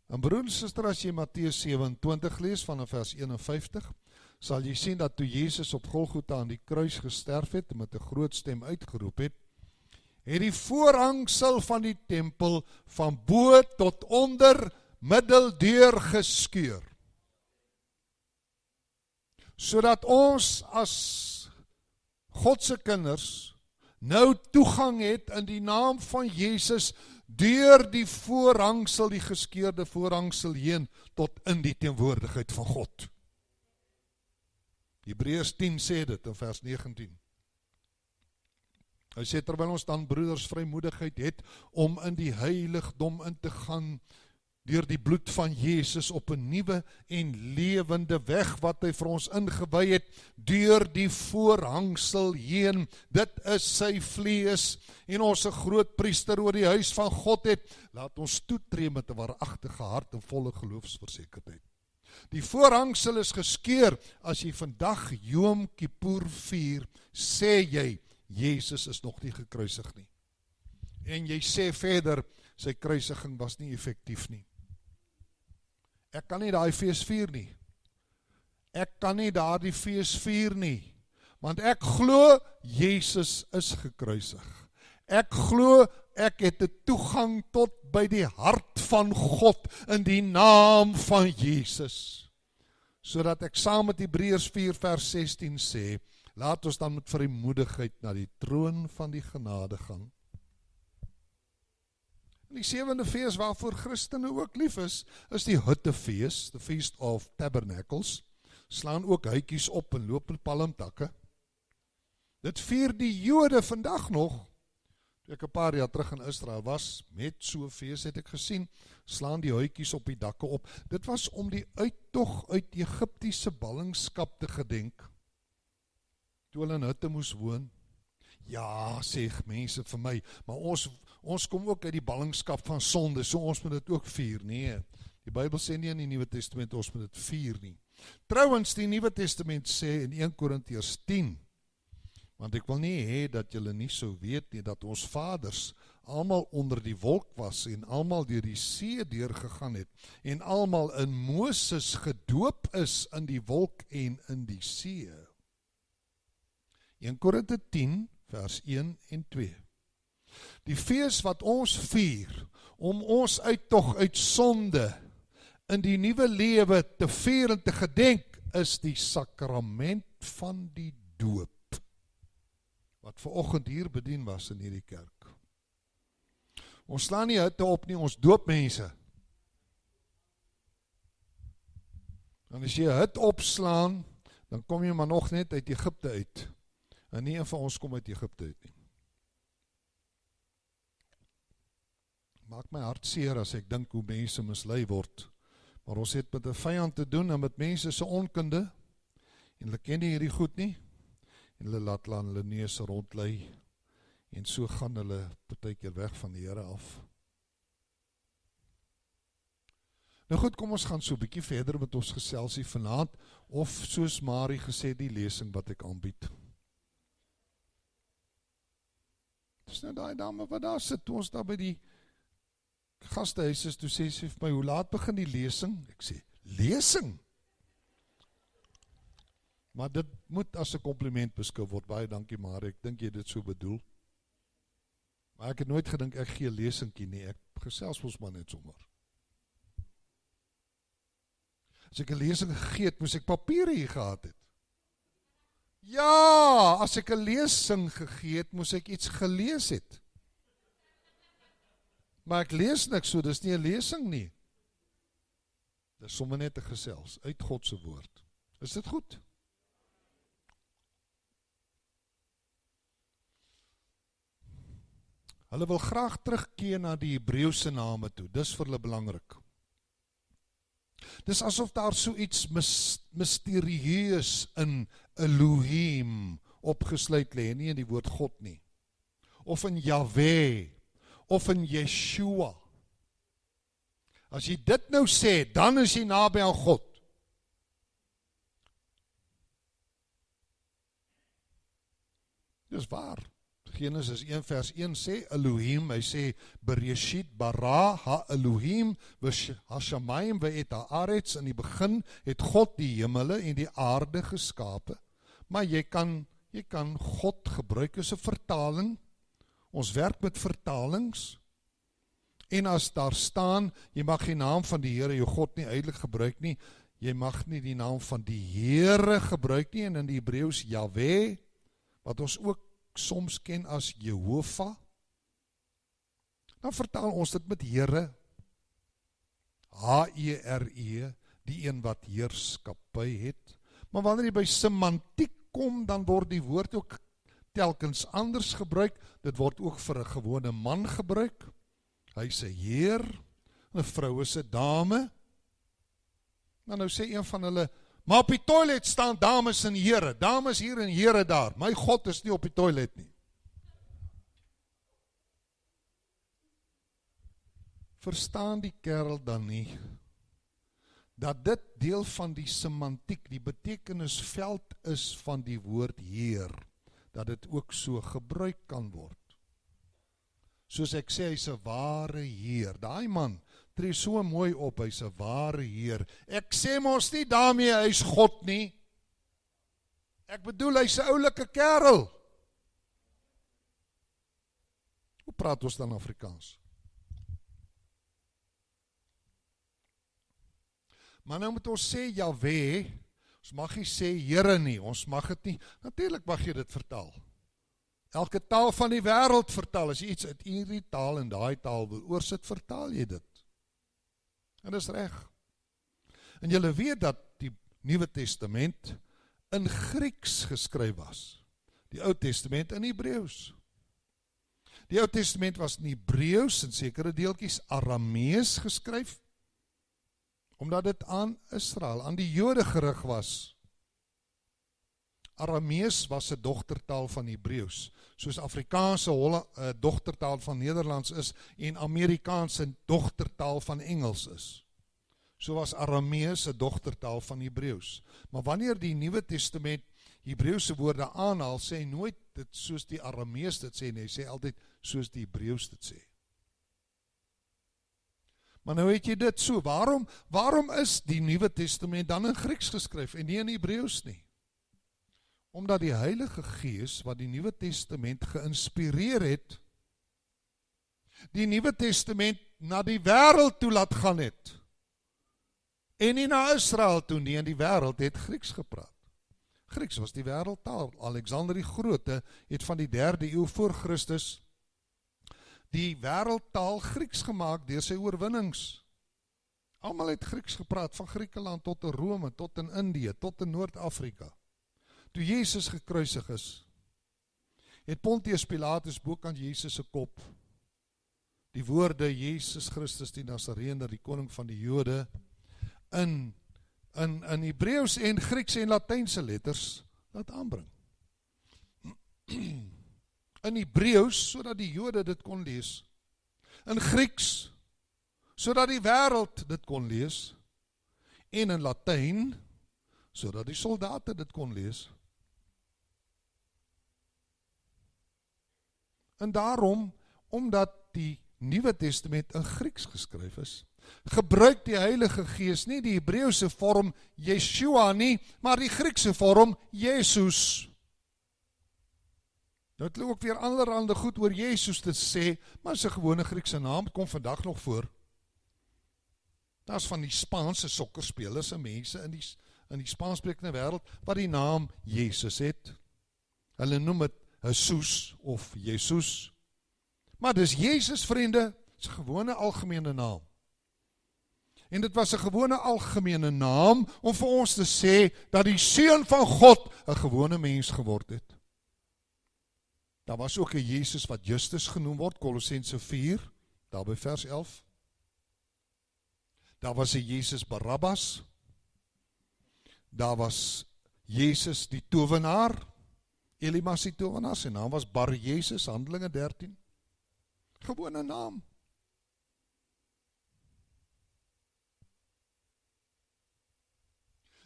En broer en suster, as jy Matteus 27 lees vanaf vers 51, sal jy sien dat toe Jesus op Golgotha aan die kruis gesterf het en met 'n groot stem uitgeroep het, het die voorhangsel van die tempel van bo tot onder middeldeur geskeur. Sodat ons as God se kinders nou toegang het in die naam van Jesus deur die voorhangsel, die geskeurde voorhangsel heen tot in die teenwoordigheid van God. Hebreërs 10 sê dit in vers 19. Hy sê, terwyl ons dan broeders vrymoedigheid het om in die heiligdom in te gaan deur die bloed van Jesus op 'n nuwe en lewende weg wat hy vir ons ingewy het, deur die voorhangsel heen. Dit is sy vlees en ons 'n groot priester oor die huis van God het. Laat ons toetree met 'n waaragtige hart en volle geloofsversekerdheid. Die voorhangsel is geskeur. As jy vandag Yom Kippur vier, sê jy, Jesus is nog nie gekruisig nie. En jy sê verder, sy kruisiging was nie effektief nie. Ek kan nie daai fees vier nie. Ek kan nie daardie fees vier nie. Want ek glo, Jesus is gekruisig. Ek glo, ek het 'n toegang tot by die hart van God in die naam van Jesus. Sodat ek saam met Hebreërs 4 vers 16 sê, laat ons dan met vrymoedigheid na die troon van die genade gaan. En die 7de fees waarvoor Christene ook lief is die Huttefees, the Feast of Tabernacles. Slaan ook huitjies op en loop in palmtakke. Dit vier die Jode vandag nog. Toe ek 'n paar jaar terug in Israel was, met so 'n fees het ek gesien, slaan die huitjies op die dakke op. Dit was om die uittog uit Egiptiese ballingskap te gedenk. Toe hulle in hutte moes woon. Ja, sê mense vir my, maar ons kom ook uit die ballingskap van sonde, so ons moet dit ook vier. Nee, die Bybel sê nie in die Nuwe Testament ons moet dit vier nie. Trouwens, die Nuwe Testament sê in 1 Korintiërs 10, want ek wil nie hê dat julle nie sou weet nie, dat ons vaders almal onder die wolk was en almal deur die see deurgegaan het en almal in Moses gedoop is in die wolk en in die see. 1 Korinte 10 vers 1 en 2. Die fees wat ons vier om ons uittog uit sonde in die nuwe lewe te vier en te gedenk, is die sakrament van die doop wat vanoggend hier bedien was in hierdie kerk. Ons slaan nie hutte op nie, ons doop mense. En as jy 'n hut opslaan, dan kom jy maar nog net uit Egipte uit. En nie een van ons kom uit Egipte uit nie. Maak my hart seer as ek dink hoe mense mislei word. Maar ons het met 'n vyand te doen en met mense se onkunde. En hulle ken nie hierdie goed nie. En hulle laat hulle neuse rondlei. En so gaan hulle partykeer weg van die Here af. Nou goed, kom ons gaan so 'n bietjie verder met ons geselsie vanaand, of soos Marie gesê, die lesing wat ek aanbied. Dis nou daai dame wat daar sit, toe ons daar by die gastehuis is, toe sê sy vir my, hoe laat begin die lesing? Ek sê, lesing? Maar dit moet as 'n kompliment beskou word, baie dankie Marie, ek dink jy dit so bedoel. Maar ek het nooit gedink ek gee lesingkie nie, ek gesels ons maar net sommer. As ek 'n lesing gegee het, moes ek papiere hier gehad het. Ja, as ek 'n lesing gegee het, moes ek iets gelees het. Maar ek lees niks, so dis nie 'n lesing nie. Dis sommer net 'n gesels, uit God se woord. Is dit goed? Hulle wil graag terugkeer na die Hebreëse name toe, dis vir hulle belangrik. Dis asof daar so iets mysterieus in Elohim opgesluit lê, nie in die woord God nie. Of in Yahweh, of in Yeshua. As jy dit nou sê, dan is jy naby aan God. Dis waar. Genesis 1 vers 1 sê, Elohim, hy sê, Bereshit bara ha Elohim, hashamayim ve'et haaretz, in die begin het God die hemele en die aarde geskape. Maar jy kan God gebruik as 'n vertaling. Ons werk met vertalings. En as daar staan, jy mag die naam van die Here jou God nie uitelik gebruik nie, jy mag nie die naam van die Here gebruik nie, en in die Hebreëus Yahweh, wat ons ook soms ken as Jehovah, dan vertaal ons dit met Here, H-E-R-E, die een wat heerskappy het. Maar wanneer jy by semantiek kom, dan word die woord ook telkens anders gebruik. Dit word ook vir 'n gewone man gebruik. Hy is 'n heer, 'n vrou is 'n dame. Nou sê een van hulle, maar op die toilet staan dames en here, dames hier en here daar. My God is nie op die toilet nie. Verstaan die kerel dan nie, dat dit deel van die semantiek, die betekenisveld is van die woord Heer, dat dit ook so gebruik kan word. Soos ek sê, hy's 'n ware Heer. Daai man tree so mooi op, hy's 'n ware Heer. Ek sê mos nie daarmee hy's God nie. Ek bedoel hy's 'n oulike kerel. Hoe praat ons dan Afrikaans? Maar nou moet ons sê Yahweh, ons mag nie sê Here nie, ons mag dit nie, natuurlik mag jy dit vertaal. Elke taal van die wêreld vertaal, as jy iets uit hierdie taal en daai taal wil oorsit, vertaal jy dit. En dis reg. En julle weet dat die Nuwe Testament in Grieks geskryf was. Die Ou Testament in Hebreëus. Die Ou Testament was in Hebreëus en sekere deeltjies Aramees geskryf, omdat dit aan Israel, aan die Jode gerig was. Aramees was 'n dogtertaal van Hebreëus, soos Afrikaanse dogtertaal van Nederlands is en Amerikaans 'n dogtertaal van Engels is. So was Aramees 'n dogtertaal van Hebreëus. Maar wanneer die Nuwe Testament Hebreëse woorde aanhaal, sê hy nooit dit soos die Aramees dit sê nie, hy sê altyd soos die Hebreëus dit sê. Maar nou weet jy dit so, waarom is die Nuwe Testament dan in Grieks geskryf en nie in Hebreëus nie? Omdat die Heilige Gees wat die Nuwe Testament geïnspireer het, die Nuwe Testament na die wêreld toe laat gaan het. En nie na Israel toe nie, en die wêreld het Grieks gepraat. Grieks was die wêreldtaal. Alexander die Grote het van die 3de eeu voor Christus die wêreldtaal Grieks gemaak deur sy oorwinnings. Almal het Grieks gepraat, van Griekeland tot in Rome, tot in Indië, tot in Noord-Afrika. Toe Jezus gekruisig is, het Pontius Pilatus bokant Jezus se kop die woorde Jezus Christus die Nasareëner, die koning van die Jode, in Hebreëus en Grieks en Latynse letters laat aanbring. In Hebreëus, sodat die Jode dit kon lees. In Grieks, sodat die wêreld dit kon lees. En in Latyn, sodat die soldate dit kon lees. En daarom, omdat die Nuwe Testament in Grieks geskryf is, gebruik die Heilige Gees nie die Hebreëse vorm Yeshua nie, maar die Griekse vorm Jesus. Nou het ook weer allerhande goed oor Jesus te sê, maar sy gewone Griekse naam kom vandag nog voor. Daar is van die Spaanse sokkerspelers en mense in die Spaanssprekende wêreld wat die naam Jesus het. Hulle noem het Jesus of Jesus. Maar dis Jesus, vriende, is 'n gewone algemene naam. En dit was 'n gewone algemene naam om vir ons te sê dat die Seun van God 'n gewone mens geword het. Daar was ook 'n Jesus wat Justus genoem word, Kolossense 4, daar by vers 11. Daar was 'n Jesus Barabbas. Daar was Jesus die towenaar, Elimas die towenaar, sy naam was Bar Jesus, Handelinge 13. Gewone naam.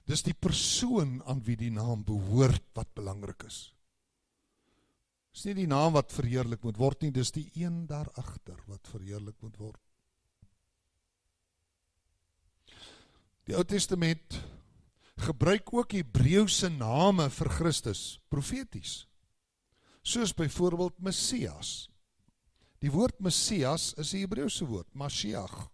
Dis die persoon aan wie die naam behoort wat belangrik is. Dis nie die naam wat verheerlik moet word nie, dis die een daarachter wat verheerlik moet word. Die Ou Testament gebruik ook Hebreëse name vir Christus, profeties. Soos byvoorbeeld Messias. Die woord Messias is 'n Hebreëse woord, Mashiach.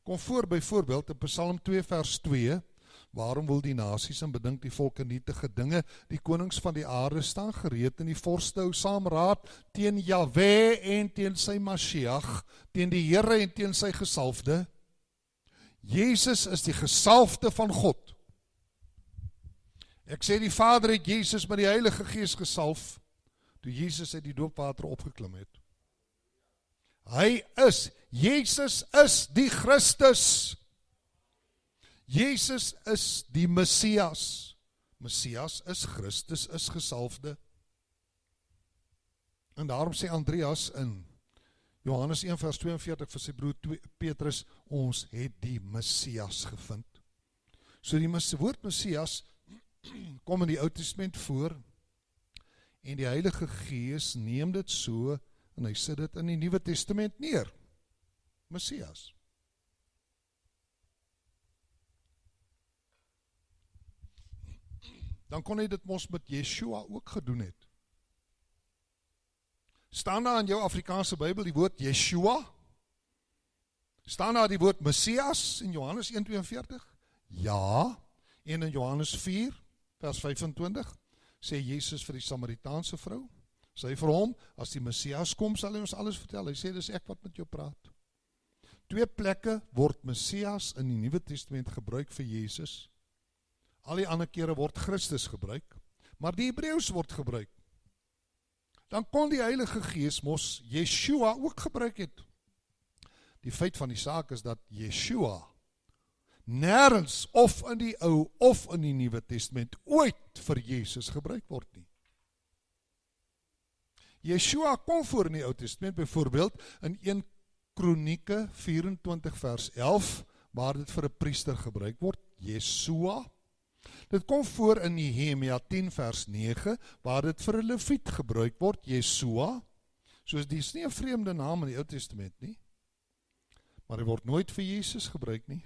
Kom voor byvoorbeeld in Psalm 2 vers 2, waarom wil die nasies en bedink die volke nietige dinge, die konings van die aarde staan gereed in die vorste hou saam raad teen Jahwe en teen sy Mashiach, teen die Here en teen sy gesalfde. Jezus is die gesalfde van God. Ek sê die Vader het Jezus met die Heilige Gees gesalf, toe Jezus uit die doopwater opgeklim het. Jezus is die Christus. Jezus is die Messias. Messias is Christus, is gesalfde. En daarom sê Andreas in Johannes 1 vers 42 vir sy broer Petrus, ons het die Messias gevind. So die woord Messias kom in die Ou Testament voor, en die Heilige Gees neem dit so, en hy sit dit in die Nuwe Testament neer. Messias. Dan kon hy dit mos met Yeshua ook gedoen het. Staan daar in jou Afrikaanse Bybel die woord Yeshua? Staan daar die woord Messias in Johannes 1:42? Ja, en in Johannes 4 vers 25 sê Jesus vir die Samaritaanse vrou, sê vir hom, as die Messias kom, sal hy ons alles vertel. Hy sê, dis ek wat met jou praat. 2 plekke word Messias in die Nuwe Testament gebruik vir Jesus. Al die ander kere word Christus gebruik, maar die Hebreëus word gebruik. Dan kon die Heilige Gees mos Yeshua ook gebruik het. Die feit van die saak is dat Yeshua nêrens of in die Ou of in die Nuwe Testament ooit vir Jesus gebruik word nie. Yeshua kom voor in die Ou Testament, byvoorbeeld in 1 Kronieke 24 vers 11, waar dit vir 'n priester gebruik word, Yeshua. Dit kom voor in Nehemia 10 vers 9, waar dit vir 'n leviet gebruik word, Yeshua. Soos die is nie 'n vreemde naam in die Ou Testament nie, maar hy word nooit vir Jesus gebruik nie.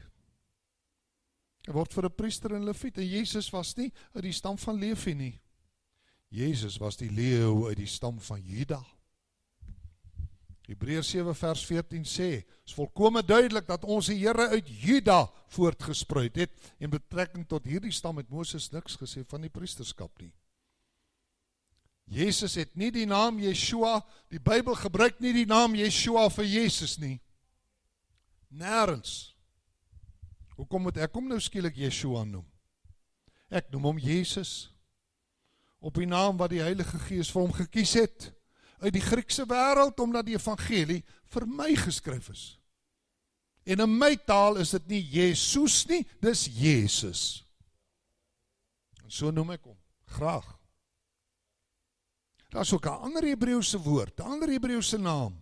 Hy word vir 'n priester en leviet, en Jesus was nie uit die stam van Levi nie. Jesus was die leeu uit die stam van Juda. Hebreërs 7 vers 14 sê, is volkome duidelik dat ons die Here uit Juda voortgespruit het, en betrekking tot hierdie stam het Moses niks gesê van die priesterskap nie. Jesus het nie die naam Yeshua, die Bybel gebruik nie die naam Yeshua vir Jesus nie. Nêrens. Hoekom moet ek hom nou skielik Yeshua noem? Ek noem hom Jesus, op die naam wat die Heilige Gees vir hom gekies het, uit die Griekse wêreld, omdat die evangelie vir my geskryf is. En in my taal is dit nie Jesus nie, dis Jesus. En so noem ek hom, graag. Daar is ook 'n ander Hebreëse woord, 'n ander Hebreëse naam,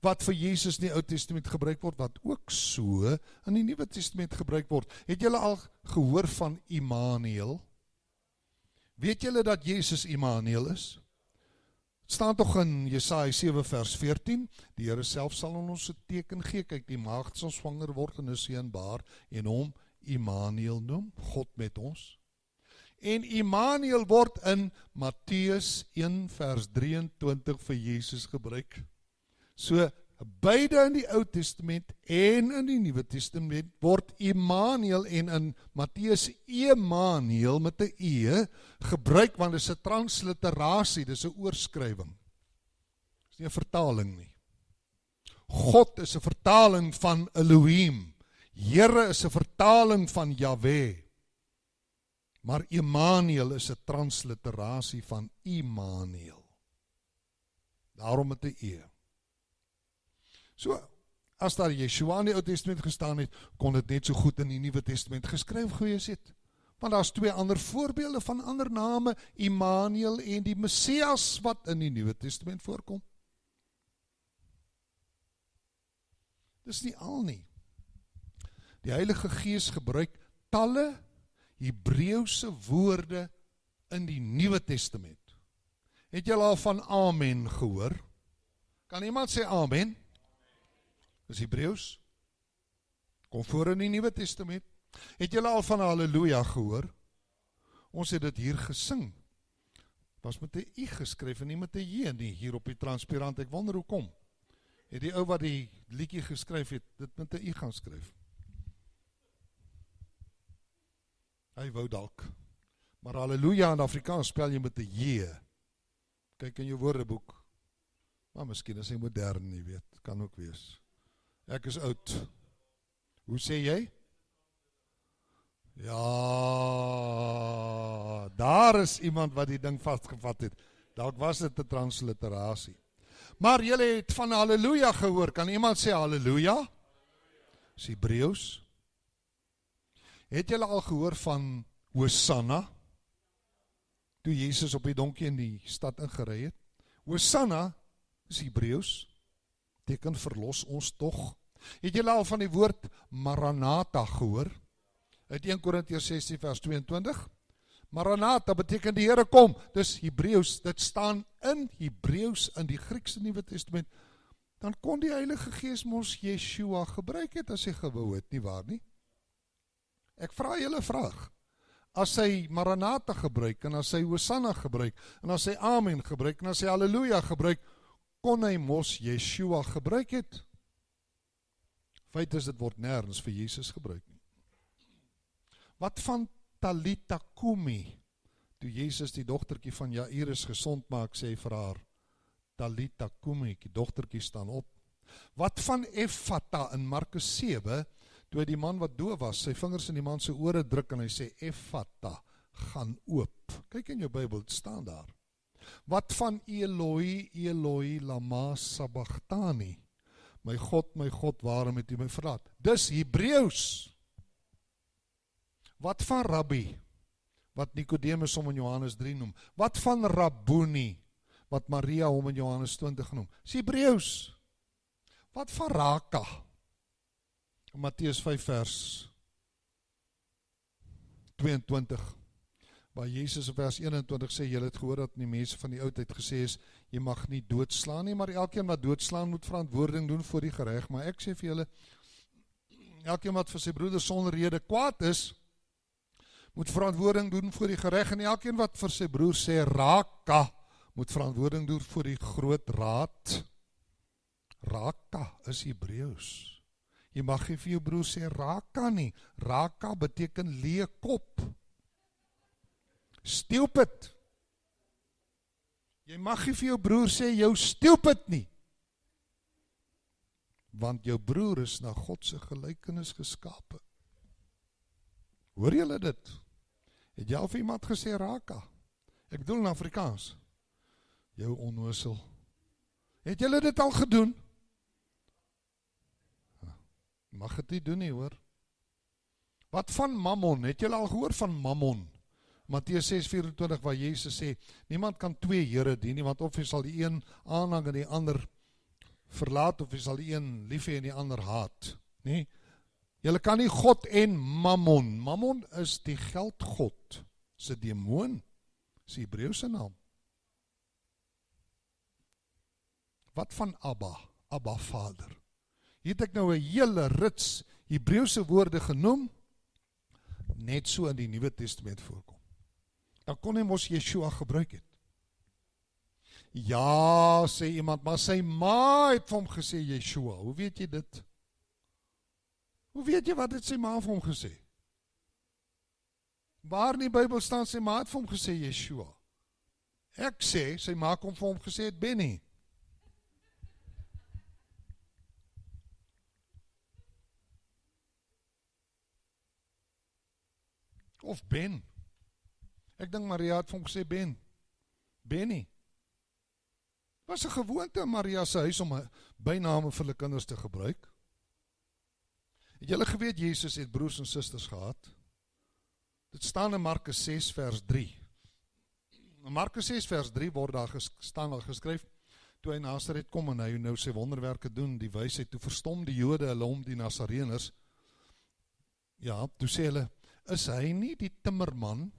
wat vir Jesus in die Ou Testament gebruik word, wat ook so in die Nuwe Testament gebruik word. Het julle al gehoor van Immanuel? Weet julle dat Jesus Immanuel is? Het staan toch in Jesaja 7 vers 14, die Here self sal aan ons 'n teken gee, kyk die maagd sal swanger word en 'n seun baar, en hom Immanuel noem, God met ons. En Immanuel word in Matteus 1 vers 23 vir Jesus gebruik. So, beide in die Ou Testament en in die Nuwe Testament word Immanuel en in Matteus Emmanuel met 'n E gebruik, want dit is 'n transliterasie, dit is 'n oorskrywing. Dit is nie 'n vertaling nie. God is 'n vertaling van Elohim. Here is 'n vertaling van Yahweh. Maar Emmanuel is 'n transliterasie van Immanuel. Daarom met 'n E. So, as daar Yeshua in die Ou Testament gestaan het, kon dit net so goed in die Nuwe Testament geskryf gewees het. Want daar is 2 ander voorbeelde van ander name, Immanuel en die Messias, wat in die Nuwe Testament voorkom. Dis nie al nie. Die Heilige Gees gebruik talle Hebreëse woorde in die Nuwe Testament. Het julle al van Amen gehoor? Kan iemand sê Amen? Dis Hebreëus. Kom voor in die Nuwe Testament. Het julle al van Halleluja gehoor? Ons het dit hier gesing. Was met 'n I geskryf en nie met 'n J nie, hier op die transparant. Ek wonder hoekom. Het die ou wat die liedjie geskryf het, dit met 'n I gaan skryf? Hy wou dalk. Maar Halleluja in Afrikaans spel jy met 'n J. Kyk in jou woordeboek. Maar miskien is hy modern, nie weet. Kan ook wees. Ek is oud. Hoe sê jy? Ja, daar is iemand wat die ding vastgevat het. Dalk was dit 'n transliterasie. Maar julle het van Halleluja gehoor. Kan iemand sê Halleluja? Dis Hebreëus. Het julle al gehoor van Hosanna? Toe Jesus op die donkie in die stad ingery het. Hosanna is Hebreëus. Teken verlos ons tog. Het julle al van die woord Maranatha gehoor? Uit 1 Korintiërs 16 vers 22. Maranatha beteken die Here kom. Dis Hebreëus, dit staan in Hebreëus in die Griekse Nuwe Testament. Dan kon die Heilige Gees mos Yeshua gebruik het as hy gewou het, nie waar nie? Ek vra julle 'n vraag. As hy Maranatha gebruik en as hy Hosanna gebruik en as hy Amen gebruik en as hy Halleluja gebruik, kon hy mos Yeshua gebruik het? Feit is, dit word nêrens vir Jesus gebruik nie. Wat van Talitha Kumi? Toe Jesus die dogtertjie van Jairus gesond maak, sê hy vir haar, Talitha Kumi, die dogtertjie staan op. Wat van Ephata in Markus 7, toe hy die man wat doof was, sy vingers in die man se ore druk en hy sê, Ephata, gaan oop. Kyk in jou Bybel, dit staan daar. Wat van Eloi, Eloi, lama sabachthani? My God, waarom het u my verlaat? Dis Hebreëus. Wat van Rabbi, wat Nicodemus hom in Johannes 3 noem? Wat van Rabboni, wat Maria hom in Johannes 20 noem? Dis Hebreëus. Wat van Raka? In Matteus 5 vers 22, waar Jesus op vers 21 sê, julle het gehoor dat die mense van die oudheid gesê is, jy mag nie doodslaan nie, maar elkeen wat doodslaan moet verantwoording doen voor die gereg. Maar ek sê vir julle, elkeen wat vir sy broeder sonder rede kwaad is, moet verantwoording doen voor die gereg, en elkeen wat vir sy broer sê Raka, moet verantwoording doen voor die groot raad. Raka is Hebreëus. Jy mag nie vir jou broer sê Raka nie. Raka beteken leekop. Stupid. Jy mag nie vir jou broer sê, jou stupid nie. Want jou broer is na God se gelykenis geskape. Hoor julle dit? Het jy al vir iemand gesê, Raka? Ek bedoel in Afrikaans. Jou onnoosel. Het julle dit al gedoen? Mag het nie doen nie, hoor. Wat van Mammon? Het julle al gehoor van Mammon? Matteus 6:24 waar Jezus sê, niemand kan twee here dien nie, want of jy sal die een aanhang en die ander verlaat, of jy sal die een lief hê en die ander haat. Nee, julle kan nie God en Mammon. Mammon is die geldgod, is 'n demoon, is die Hebreëse naam. Wat van Abba? Abba Vader. Hier het ek nou 'n hele rits Hebreëse woorde genoem, net so in die Nuwe Testament voorkom. Dan kon hy mos Yeshua gebruik het. Ja, sê iemand, maar sy ma het vir hom gesê Yeshua. Hoe weet jy dit? Hoe weet jy wat het sy ma vir hom gesê? Waar in die Bybel staan sy ma het vir hom gesê Yeshua? Ek sê, sy ma kom vir hom gesê het Benny. Of Ben. Ek dink Maria het vir hom gesê Benny. Was 'n gewoonte in Maria se huis om 'n byname vir hulle kinders te gebruik. Het julle geweet Jesus het broers en susters gehad? Dit staan in Markus 6 vers 3. In Markus 6 vers 3 word daar staan al geskryf, toe hy Nasaret kom en hy nou sy wonderwerke doen, die wysheid, toe verstom die Jode hulle om die Nasareëners. Ja, toe sê hulle, is hy nie die timmerman,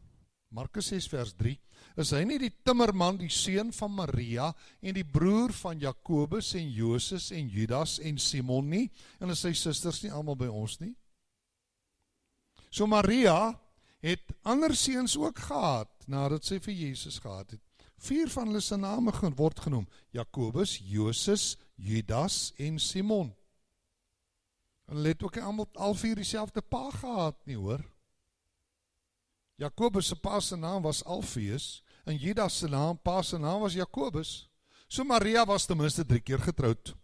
Markus 6 vers 3, is hy nie die timmerman, die seun van Maria, en die broer van Jakobus en Joses en Judas en Simon nie, en is sy susters nie allemaal by ons nie? So Maria het ander seuns ook gehad, nadat sy vir Jesus gehad het. 4 van hulle se name word genoem, Jakobus, Joses, Judas en Simon. En hulle het ook al 4 dieselfde pa gehad nie, hoor. Jakobus se pa se naam was Alfeus, en Judas se pa se naam was Jakobus. So Maria was ten minste 3 keer getroud.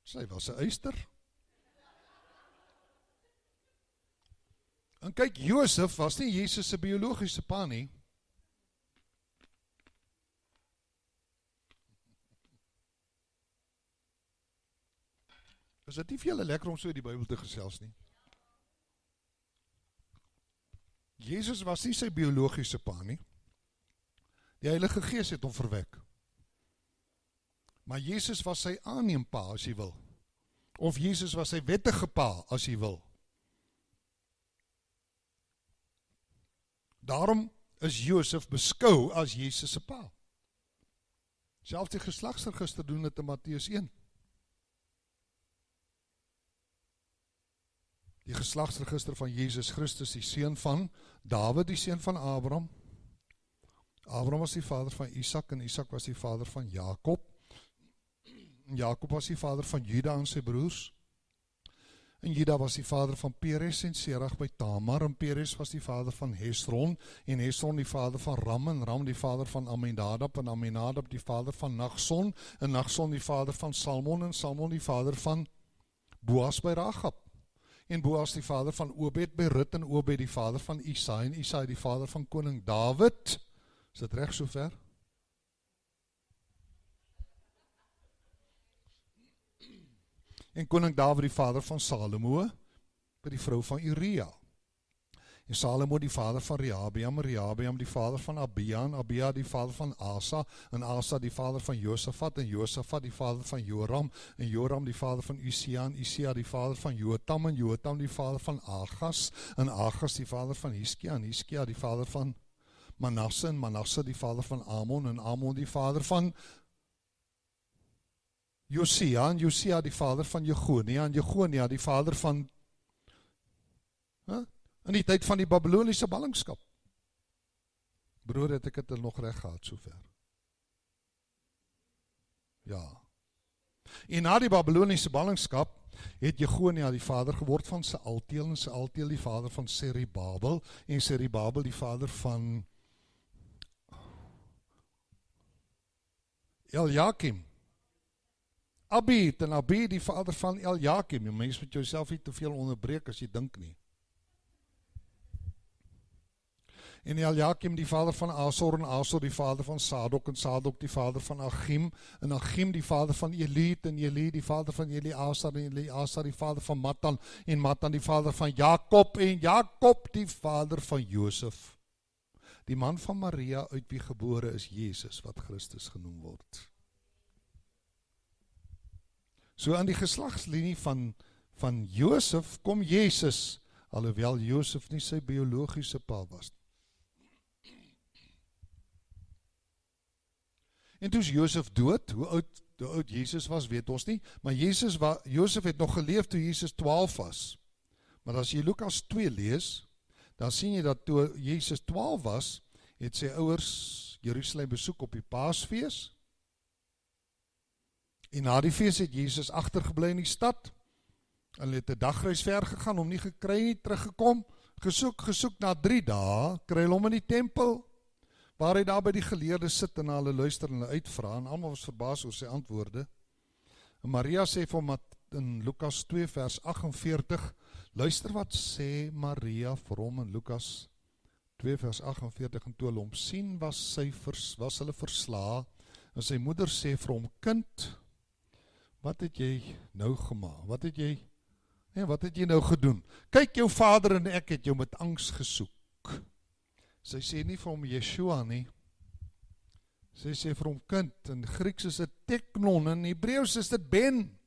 Sy was 'n eyster. En kyk, Josef was nie Jesus se biologiese pa nie. Is dit nie vir julle lekker om so die Bybel te gesels nie? Jesus was nie sy biologiese pa nie. Die Heilige Gees het hom verwek. Maar Jesus was sy aanneempa, as jy wil. Of Jesus was sy wettige pa, as jy wil. Daarom is Josef beskou as Jesus se pa. Selfs die geslagsregister doen dit in Matteus 1. Die geslagsregister van Jesus Christus, die seun van Dawid, die seun van Abraham. Abraham was die vader van Isak, en Isak was die vader van Jakob. En Jakob was die vader van Juda en sy broers. En Juda was die vader van Peres en Serach by Tamar, en Peres was die vader van Hesron, en Hesron die vader van Ram, en Ram die vader van Aminadab, en Aminadab die vader van Nachson, en Nachson die vader van Salmon, en Salmon die vader van Boas by Ragab. En Boas die vader van Obed by Rut, en Obed die vader van Isai, en Isai die vader van koning Dawid. Is dit reg sover? En koning Dawid die vader van Salomo, by die vrou van Uria. En Salomo die vader van Rehabeam, Rehabeam die vader van Abia, en Abia die vader van Asa, en Asa die vader van Josafat, en Josafat die vader van Joram, en Joram die vader van Usia, en Usia die vader van Jotam, en Jotam die vader van Agas, en Agas die vader van Hiskia, en Hiskia die vader van Manasse, en Manasse die vader van Amon, en Amon die vader van Josia, en Josia die vader van Jegonia, en Jegonia die vader van in die tyd van die Babyloniese ballingskap. Broer, het ek het nog reg gehad sover? Ja. En na die Babyloniese ballingskap het Jegonia die vader geword van Sealtiel, en Sealtiel die vader van Serubabel, en Serubabel die vader van Eliakim. Abid, en Abid die vader van Eliakim. Jy mens moet jouself nie te veel onderbreek as jy dink nie. En Eliakim die vader van Asor, en Asor die vader van Sadok, en Sadok die vader van Achim, en Achim die vader van Elied, en Elied die vader van Eleazar, en Eleazar die vader van Matan, en Matan die vader van Jakob, en Jakob die vader van Josef. Die man van Maria, uit wie gebore is Jezus, wat Christus genoem word. So aan die geslagslinie van Josef kom Jezus, alhoewel Josef nie sy biologiese pa was. En toe is Josef dood, hoe oud Jezus was, weet ons nie, maar Josef het nog geleef toe Jezus 12 was. Maar as jy Lukas 2 lees, dan sien jy dat toe Jezus 12 was, het sy ouers Jerusalem besoek op die Paasfees. En na die feest het Jezus agtergebly in die stad. Hulle het 'n dagreis ver gegaan, hom nie gekry nie, teruggekom, gesoek na 3 dae, kry hulle hom in die tempel, waar hy daar by die geleerdes sit en hulle luister en hulle uitvra, en almal was verbaas oor sy antwoorde. En Maria sê vir hom in Lukas 2 vers 48, luister wat sê Maria vir hom in Lukas 2 vers 48, en toe hulle hom sien, was hulle versla, en sy moeder sê vir hom, kind, wat het jy nou gemaak? Wat het jy nou gedoen? Kyk jou vader en ek het jou met angs gesoek. Sy sê nie vir hom Yeshua nie. Sy sê vir hom kind, in Grieks is dit teknon, in Hebreeus is dit ben.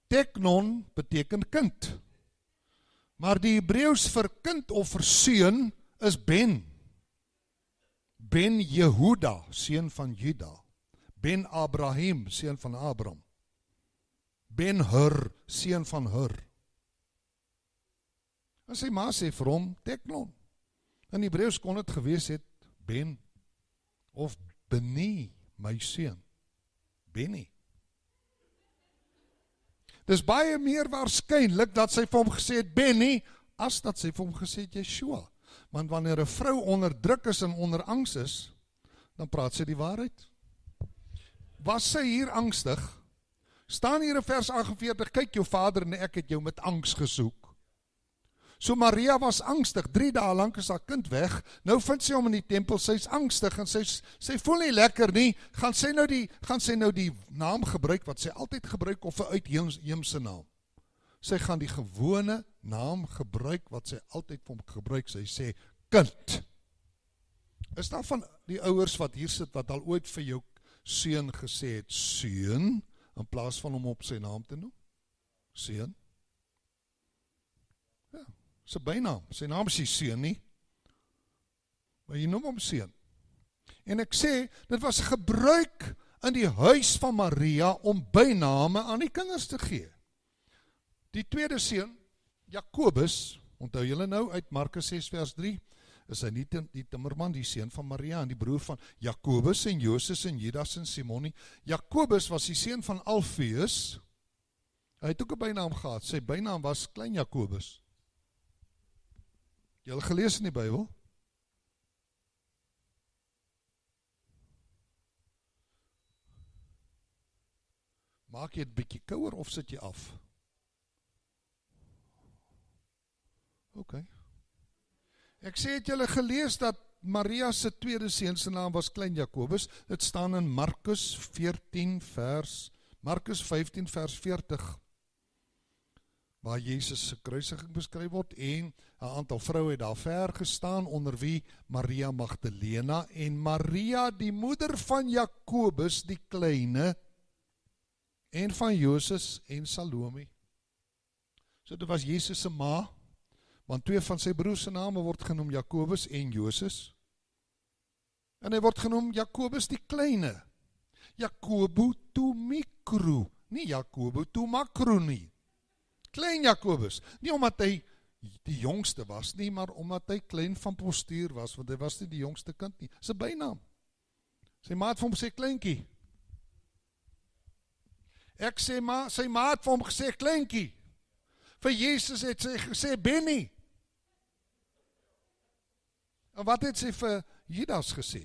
Teknon beteken kind. Maar die Hebreeus vir kind of vir seun is ben. Ben Jehuda, seun van Juda. Ben Abraham, seun van Abraham. Ben Hur, seun van Hur. En sy ma sê vir hom, teknon. In Hebreeus kon het gewees het, Ben, of Beni, my seun. Beni. Dis baie meer waarskynlik dat sy vir hom gesê het, Beni, as dat sy vir hom gesê het, Yeshua. Want wanneer 'n vrou onder druk is en onder angs is, dan praat sy die waarheid. Was sy hier angstig? Staan hier in vers 48, kyk jou vader en ek het jou met angs gesoek. So Maria was angstig, 3 dae lank is haar kind weg, nou vind sy hom in die tempel, sy is angstig en sy voel nie lekker nie, gaan sy nou die naam gebruik wat sy altyd gebruik of 'n uitheemse naam. Sy gaan die gewone naam gebruik wat sy altyd vir hom gebruik, sy sê kind. Is daar van die ouers wat hier sit wat al ooit vir jou seun gesê het seun in plaas van hom op sy naam te noem? Seun? Ja, sy bynaam, sy naam is nie seun nie, maar jy noem hom seun. En ek sê, dit was gebruik in die huis van Maria om byname aan die kinders te gee. Die tweede seun, Jakobus, onthou julle nou uit Markus 6 vers 3, is hy nie die timmerman, die seun van Maria en die broer van Jakobus en Joses en Judas en Simon nie. Jakobus was die seun van Alfeus. Hy het ook 'n bynaam gehad. Sy bynaam was Klein Jakobus. Jy het gelees in die Bybel? Maak jy het bietjie kouer of sit jy af? Okay. Ek sê, het julle gelees dat Maria se tweede seun se naam was Klein Jakobus? Dit staan in Markus 15 vers 40, waar Jesus se kruisiging beskryf word, en 'n aantal vroue het daar ver gestaan, onder wie Maria Magdalena en Maria, die moeder van Jakobus die kleine, en van Joses en Salome. So dit was Jesus se ma, want 2 van sy broers se name word genoem Jakobus en Joses. En hy word genoem Jakobus die kleine. Jakobu tu mikro, nie Jakobu tu makro nie. Klein Jakobus, nie omdat hy die jongste was nie, maar omdat hy klein van postuur was, want hy was nie die jongste kind nie. Sy bynaam. Sy maat vir hom sê kleinkie. Ek sê sy maat vir hom gesê kleinkie. Vir Jesus het sy gesê Benny. En wat het sy vir Judas gesê?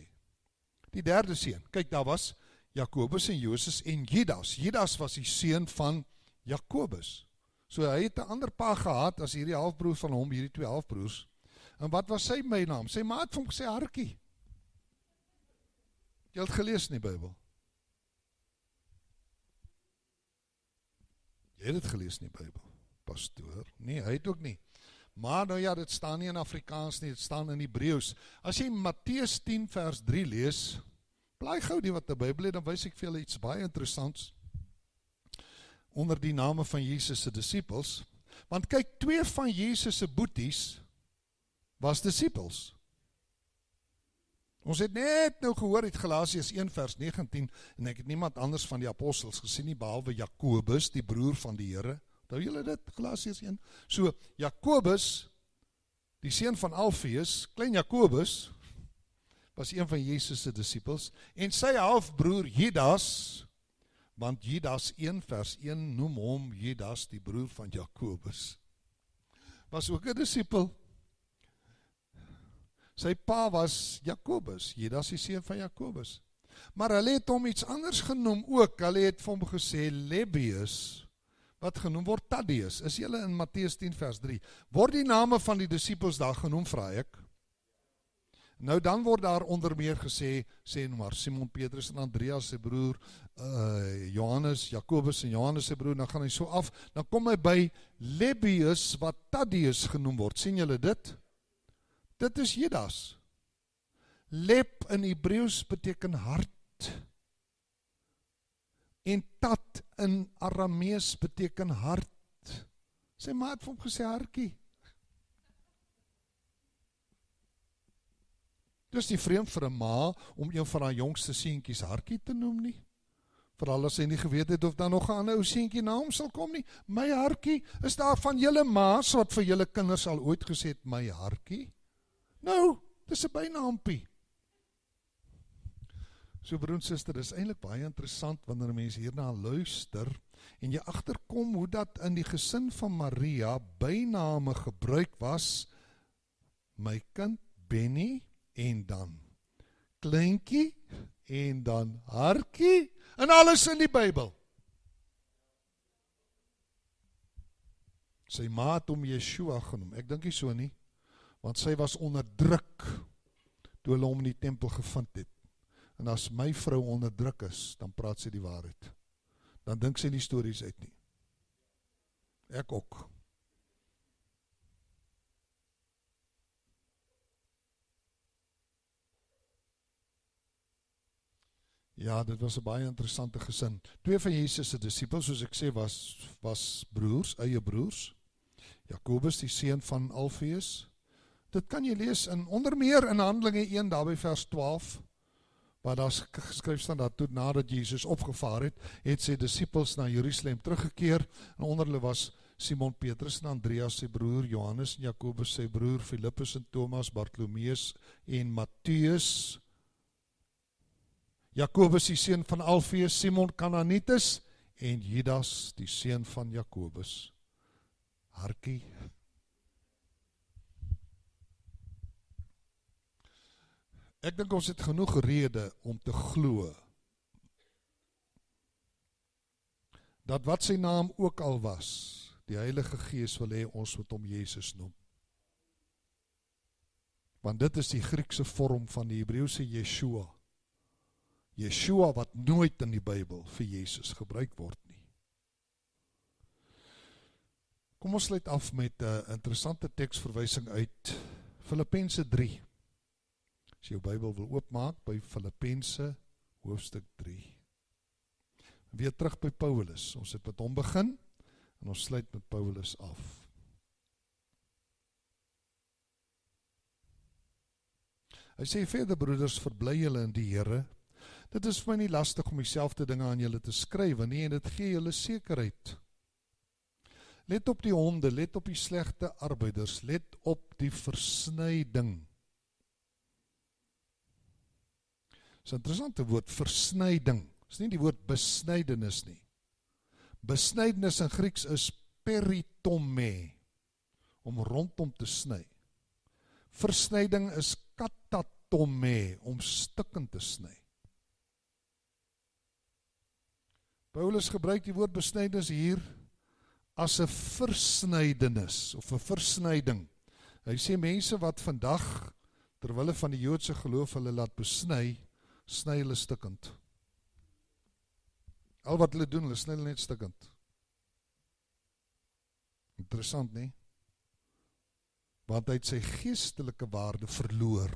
Die derde seun. Kyk, daar was Jakobus en Joses en Judas. Judas was die seun van Jakobus. So hy het 'n ander pa gehad as hierdie halfbroer van hom, hierdie twee halfbroers. En wat was sy bynaam? Sy ma het vir hom gesê Hartjie. Jy het gelees in die Bybel. Jy het dit gelees in die Bybel, pastoor. Nee, hy het ook nie. Maar nou ja, dit staan nie in Afrikaans nie, dit staan in Hebreëus. As jy Matteus 10 vers 3 lees, blaai gou die wat die Bybel het, dan wys ek vir julle iets baie interessants onder die name van Jesus se disippels. Want kyk, twee van Jesus se boeties was disippels. Ons het net nou gehoor uit Galasiërs 1 vers 19 en ek het niemand anders van die apostels gesien nie behalwe Jakobus, die broer van die Here. Onthou julle dit, Galasiërs 1? So, Jakobus, die seun van Alfeus, klein Jakobus, was een van Jesus se disippels, en sy halfbroer Judas, want Judas 1 vers 1 noem hom Judas, die broer van Jakobus, was ook 'n disipel. Sy pa was Jakobus, Judas die seun van Jakobus. Maar hulle het hom iets anders genoem ook, hulle het vir hom gesê Lebbeus, wat genoem word Thaddeus. Is julle in Matteus 10 vers 3. Word die name van die disippels daar genoem, vra ek? Nou dan word daar onder meer gesê, sê nou maar Simon Petrus en Andreas sy broer, Johannes, Jakobus en Johannes sy broer, dan gaan hy so af, dan kom hy by Lebbeus wat Thaddeus genoem word. Sien julle dit? Dit is Judas. Leb in Hebreëus beteken hart. En Tad in Aramees beteken hart. Sy ma het vir hom gesê Hartjie. Dis nie vreemd vir 'n ma om een van haar jongste seentjies Hartjie te noem nie. Veral as sy nie geweet het of daar nog 'n ander ou seentjie na hom sal kom nie. My Hartjie, is daar van julle ma's wat vir julle kinders al ooit gesê het my Hartjie? Nou, dis 'n bynaampie. So broer en suster, dis eintlik baie interessant wanneer mense hierna luister en jy agterkom hoe dat in die gesin van Maria byname gebruik was, my kind Benny en dan Kleintjie en dan Hartjie en alles in die Bybel. Sy ma het hom Yeshua genoem, ek dink nie so nie, want sy was onder druk toe hulle hom in die tempel gevind het. En as my vrou onder druk is, dan praat sy die waarheid. Dan dink sy nie stories uit nie. Ek ook. Ja, dit was 'n baie interessante gesin. Twee van Jesus se disippels, soos ek sê, was broers, eie broers. Jakobus, die seun van Alfeus. Dit kan jy lees in onder meer in Handelinge 1, daarby vers 12, waar daar geskryf staan dat toe nadat Jesus opgevaar het, het sy disippels na Jerusalem teruggekeer, en onder hulle was Simon Petrus en Andreas sy broer, Johannes en Jakobus sy broer, Filippus en Thomas, Bartolomeus en Matteus, Jakobus die seun van Alfeus, Simon Kananites en Judas die seun van Jakobus. Hartjie. Ek dink ons het genoeg rede om te glo dat wat sy naam ook al was, die Heilige Gees wil hê ons moet hom Jesus noem. Want dit is die Griekse vorm van die Hebreëse Yeshua. Yeshua wat nooit in die Bybel vir Jesus gebruik word nie. Kom ons sluit af met 'n interessante teksverwysing uit Filippense 3. As jy jou Bybel wil oopmaak by Filippense hoofstuk 3. Weer terug by Paulus. Ons het met hom begin en ons sluit met Paulus af. Hy sê verder, broeders, verbly julle in die Here. Dit is vir my nie lastig om dieselfde dinge aan julle te skryf nie, en dit gee julle sekerheid. Let op die honde, let op die slegte arbeiders, let op die versnyding. Dis 'n interessante woord, versnyding. Dis nie die woord besnydenis nie. Besnydenis in Grieks is peritome, om rondom te sny. Versnyding is katatome, om stukkend te sny. Paulus gebruik die woord besnydenis hier as 'n versnydenis, of 'n versnyding. Hy sê mense wat vandag, terwille van die Joodse geloof, hulle laat besny, sny hulle stukkend. Al wat hulle doen, hulle sny hulle net stukkend. Interessant, nie? Want hy het sy geestelike waarde verloor,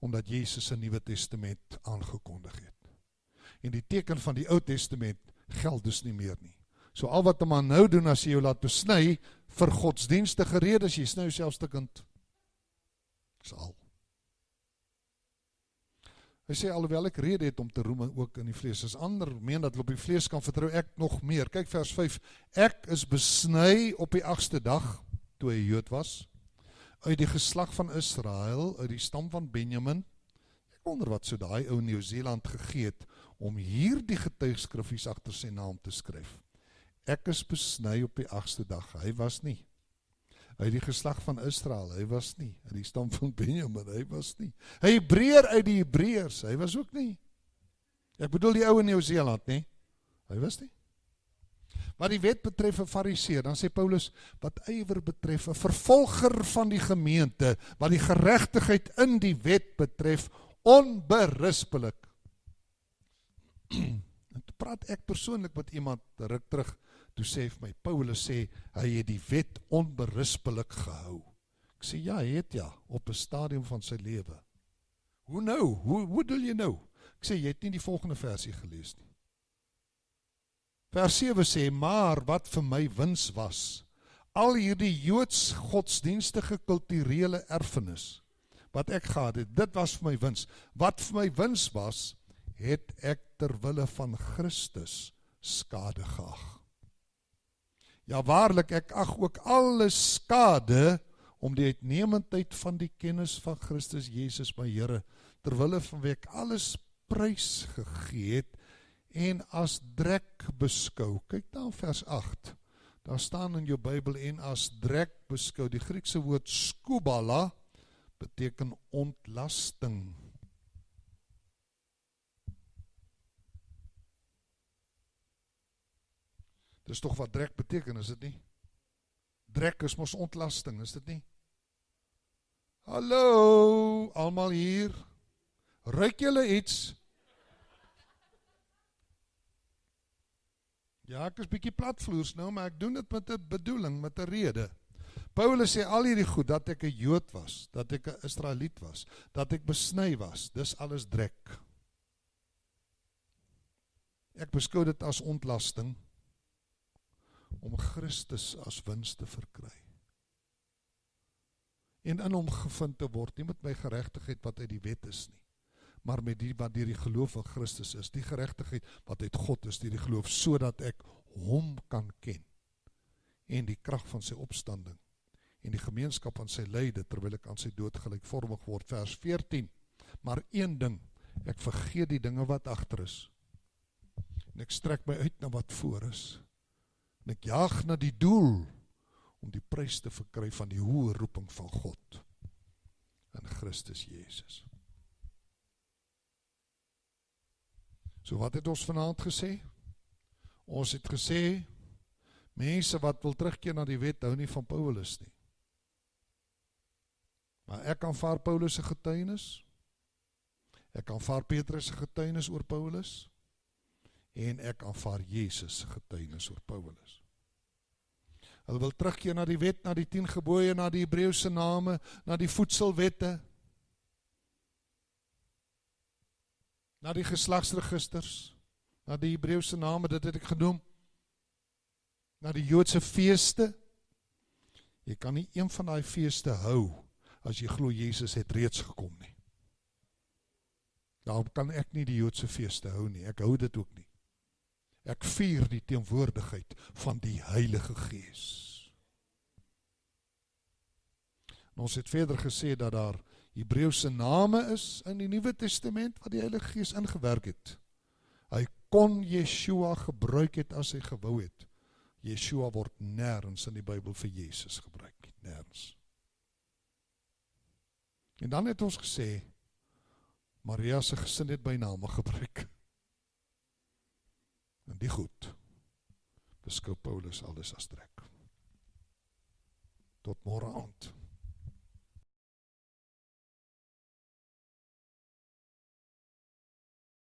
omdat Jesus 'n Nuwe Testament aangekondig het. En die teken van die Ou Testament geld dus nie meer nie. So al wat 'n man nou doen as jy jou laat besny, vir godsdienstige redes, jy sny jouself stukkend. Dis al. Hy sê, alhoewel ek rede het om te roem ook in die vlees, as ander meen dat hulle op die vlees kan vertrou, ek nog meer. Kyk vers 5, ek is besny op die 8ste dag, toe hy Jood was, uit die geslag van Israel, uit die stam van Benjamin. Ek wonder wat so daai ou Nieu-Seeland gegee het, om hier die getuigskrifies agter sy naam te skryf. Ek is besny op die 8ste dag, hy was nie. Uit die geslag van Israel, hy was nie. Uit die stam van Benjamin, hy was nie. Hy Hebreër uit die Hebreërs, hy was ook nie. Ek bedoel die ou in Nieu-Seeland, nie? Hy was nie. Wat die wet betref 'n fariseer, dan sê Paulus, wat ywer betref 'n vervolger van die gemeente, wat die geregtigheid in die wet betref, onberispelik. En toe praat ek persoonlik met iemand ruk terug, toe sê vir my, Paulus sê, hy het die wet onberispelik gehou. Ek sê, ja, hy het ja, op 'n stadium van sy lewe. Hoe nou? Hoe bedoel jy nou? Ek sê, jy het nie die volgende versie gelees nie. Vers 7 sê, maar wat vir my wins was, al hierdie Joods godsdienstige kulturele erfenis, wat ek gehad het, dit was vir my wins. Wat vir my wins was, het ek terwille van Christus skade geag. Ja, waarlik, ek ag ook alle skade, om die uitnemendheid van die kennis van Christus Jesus, my Here, terwille van wie ek alles prys gegee het, en as drek beskou. Kyk dan vers 8, daar staan in jou Bybel, en as drek beskou, die Griekse woord skubala, beteken ontlasting. Dis tog wat drek beteken, is dit nie? Drek is mos ontlasting, is dit nie? Hallo, almal hier, ruik julle iets? Ja, ek is bietjie platvloers nou, maar ek doen dit met 'n bedoeling, met 'n rede. Paulus sê al hierdie goed, dat ek 'n Jood was, dat ek 'n Israeliet was, dat ek besny was, dis alles drek. Ek beskou dit as ontlasting, om Christus as wins te verkry. En in hom gevind te word, nie met my geregtigheid wat uit die wet is nie, maar met die wat deur die geloof van Christus is, die geregtigheid wat uit God is, deur die geloof, sodat ek hom kan ken, en die krag van sy opstanding, en die gemeenskap van sy lyde, terwyl ek aan sy dood gelykvormig word. Vers 14, maar een ding, ek vergeet die dinge wat agter is, en ek strek my uit na wat voor is, en ek jaag na die doel, om die prys te verkry van die hoë roeping van God, in Christus Jesus. So wat het ons vanaand gesê? Ons het gesê, mense wat wil terugkeer na die wet, hou nie van Paulus nie. Maar ek aanvaar Paulus se getuienis, ek aanvaar Petrus se getuienis oor Paulus, en ek aanvaar Jesus se getuienis oor Paulus. Hulle wil terugkeer na die wet, na die 10 gebooie, na die Hebreëse name, na die voedselwette, na die geslagsregisters, na die Hebreëse name, dit het ek genoem, na die Joodse feeste. Jy kan nie een van die feeste hou, as jy glo Jesus het reeds gekom nie. Daarom kan ek nie die Joodse feeste hou nie, ek hou dit ook nie. Ek vier die teenwoordigheid van die Heilige Gees. En ons het verder gesê dat daar Hebreëse name is in die Nuwe Testament wat die Heilige Gees ingewerk het. Hy kon Yeshua gebruik het as hy gewou het. Yeshua word nêrens in die Bybel vir Jesus gebruik, nêrens. En dan het ons gesê, Maria se gesin het byname gebruik. En die goed, beskou Paulus alles as trek. Tot môre aand.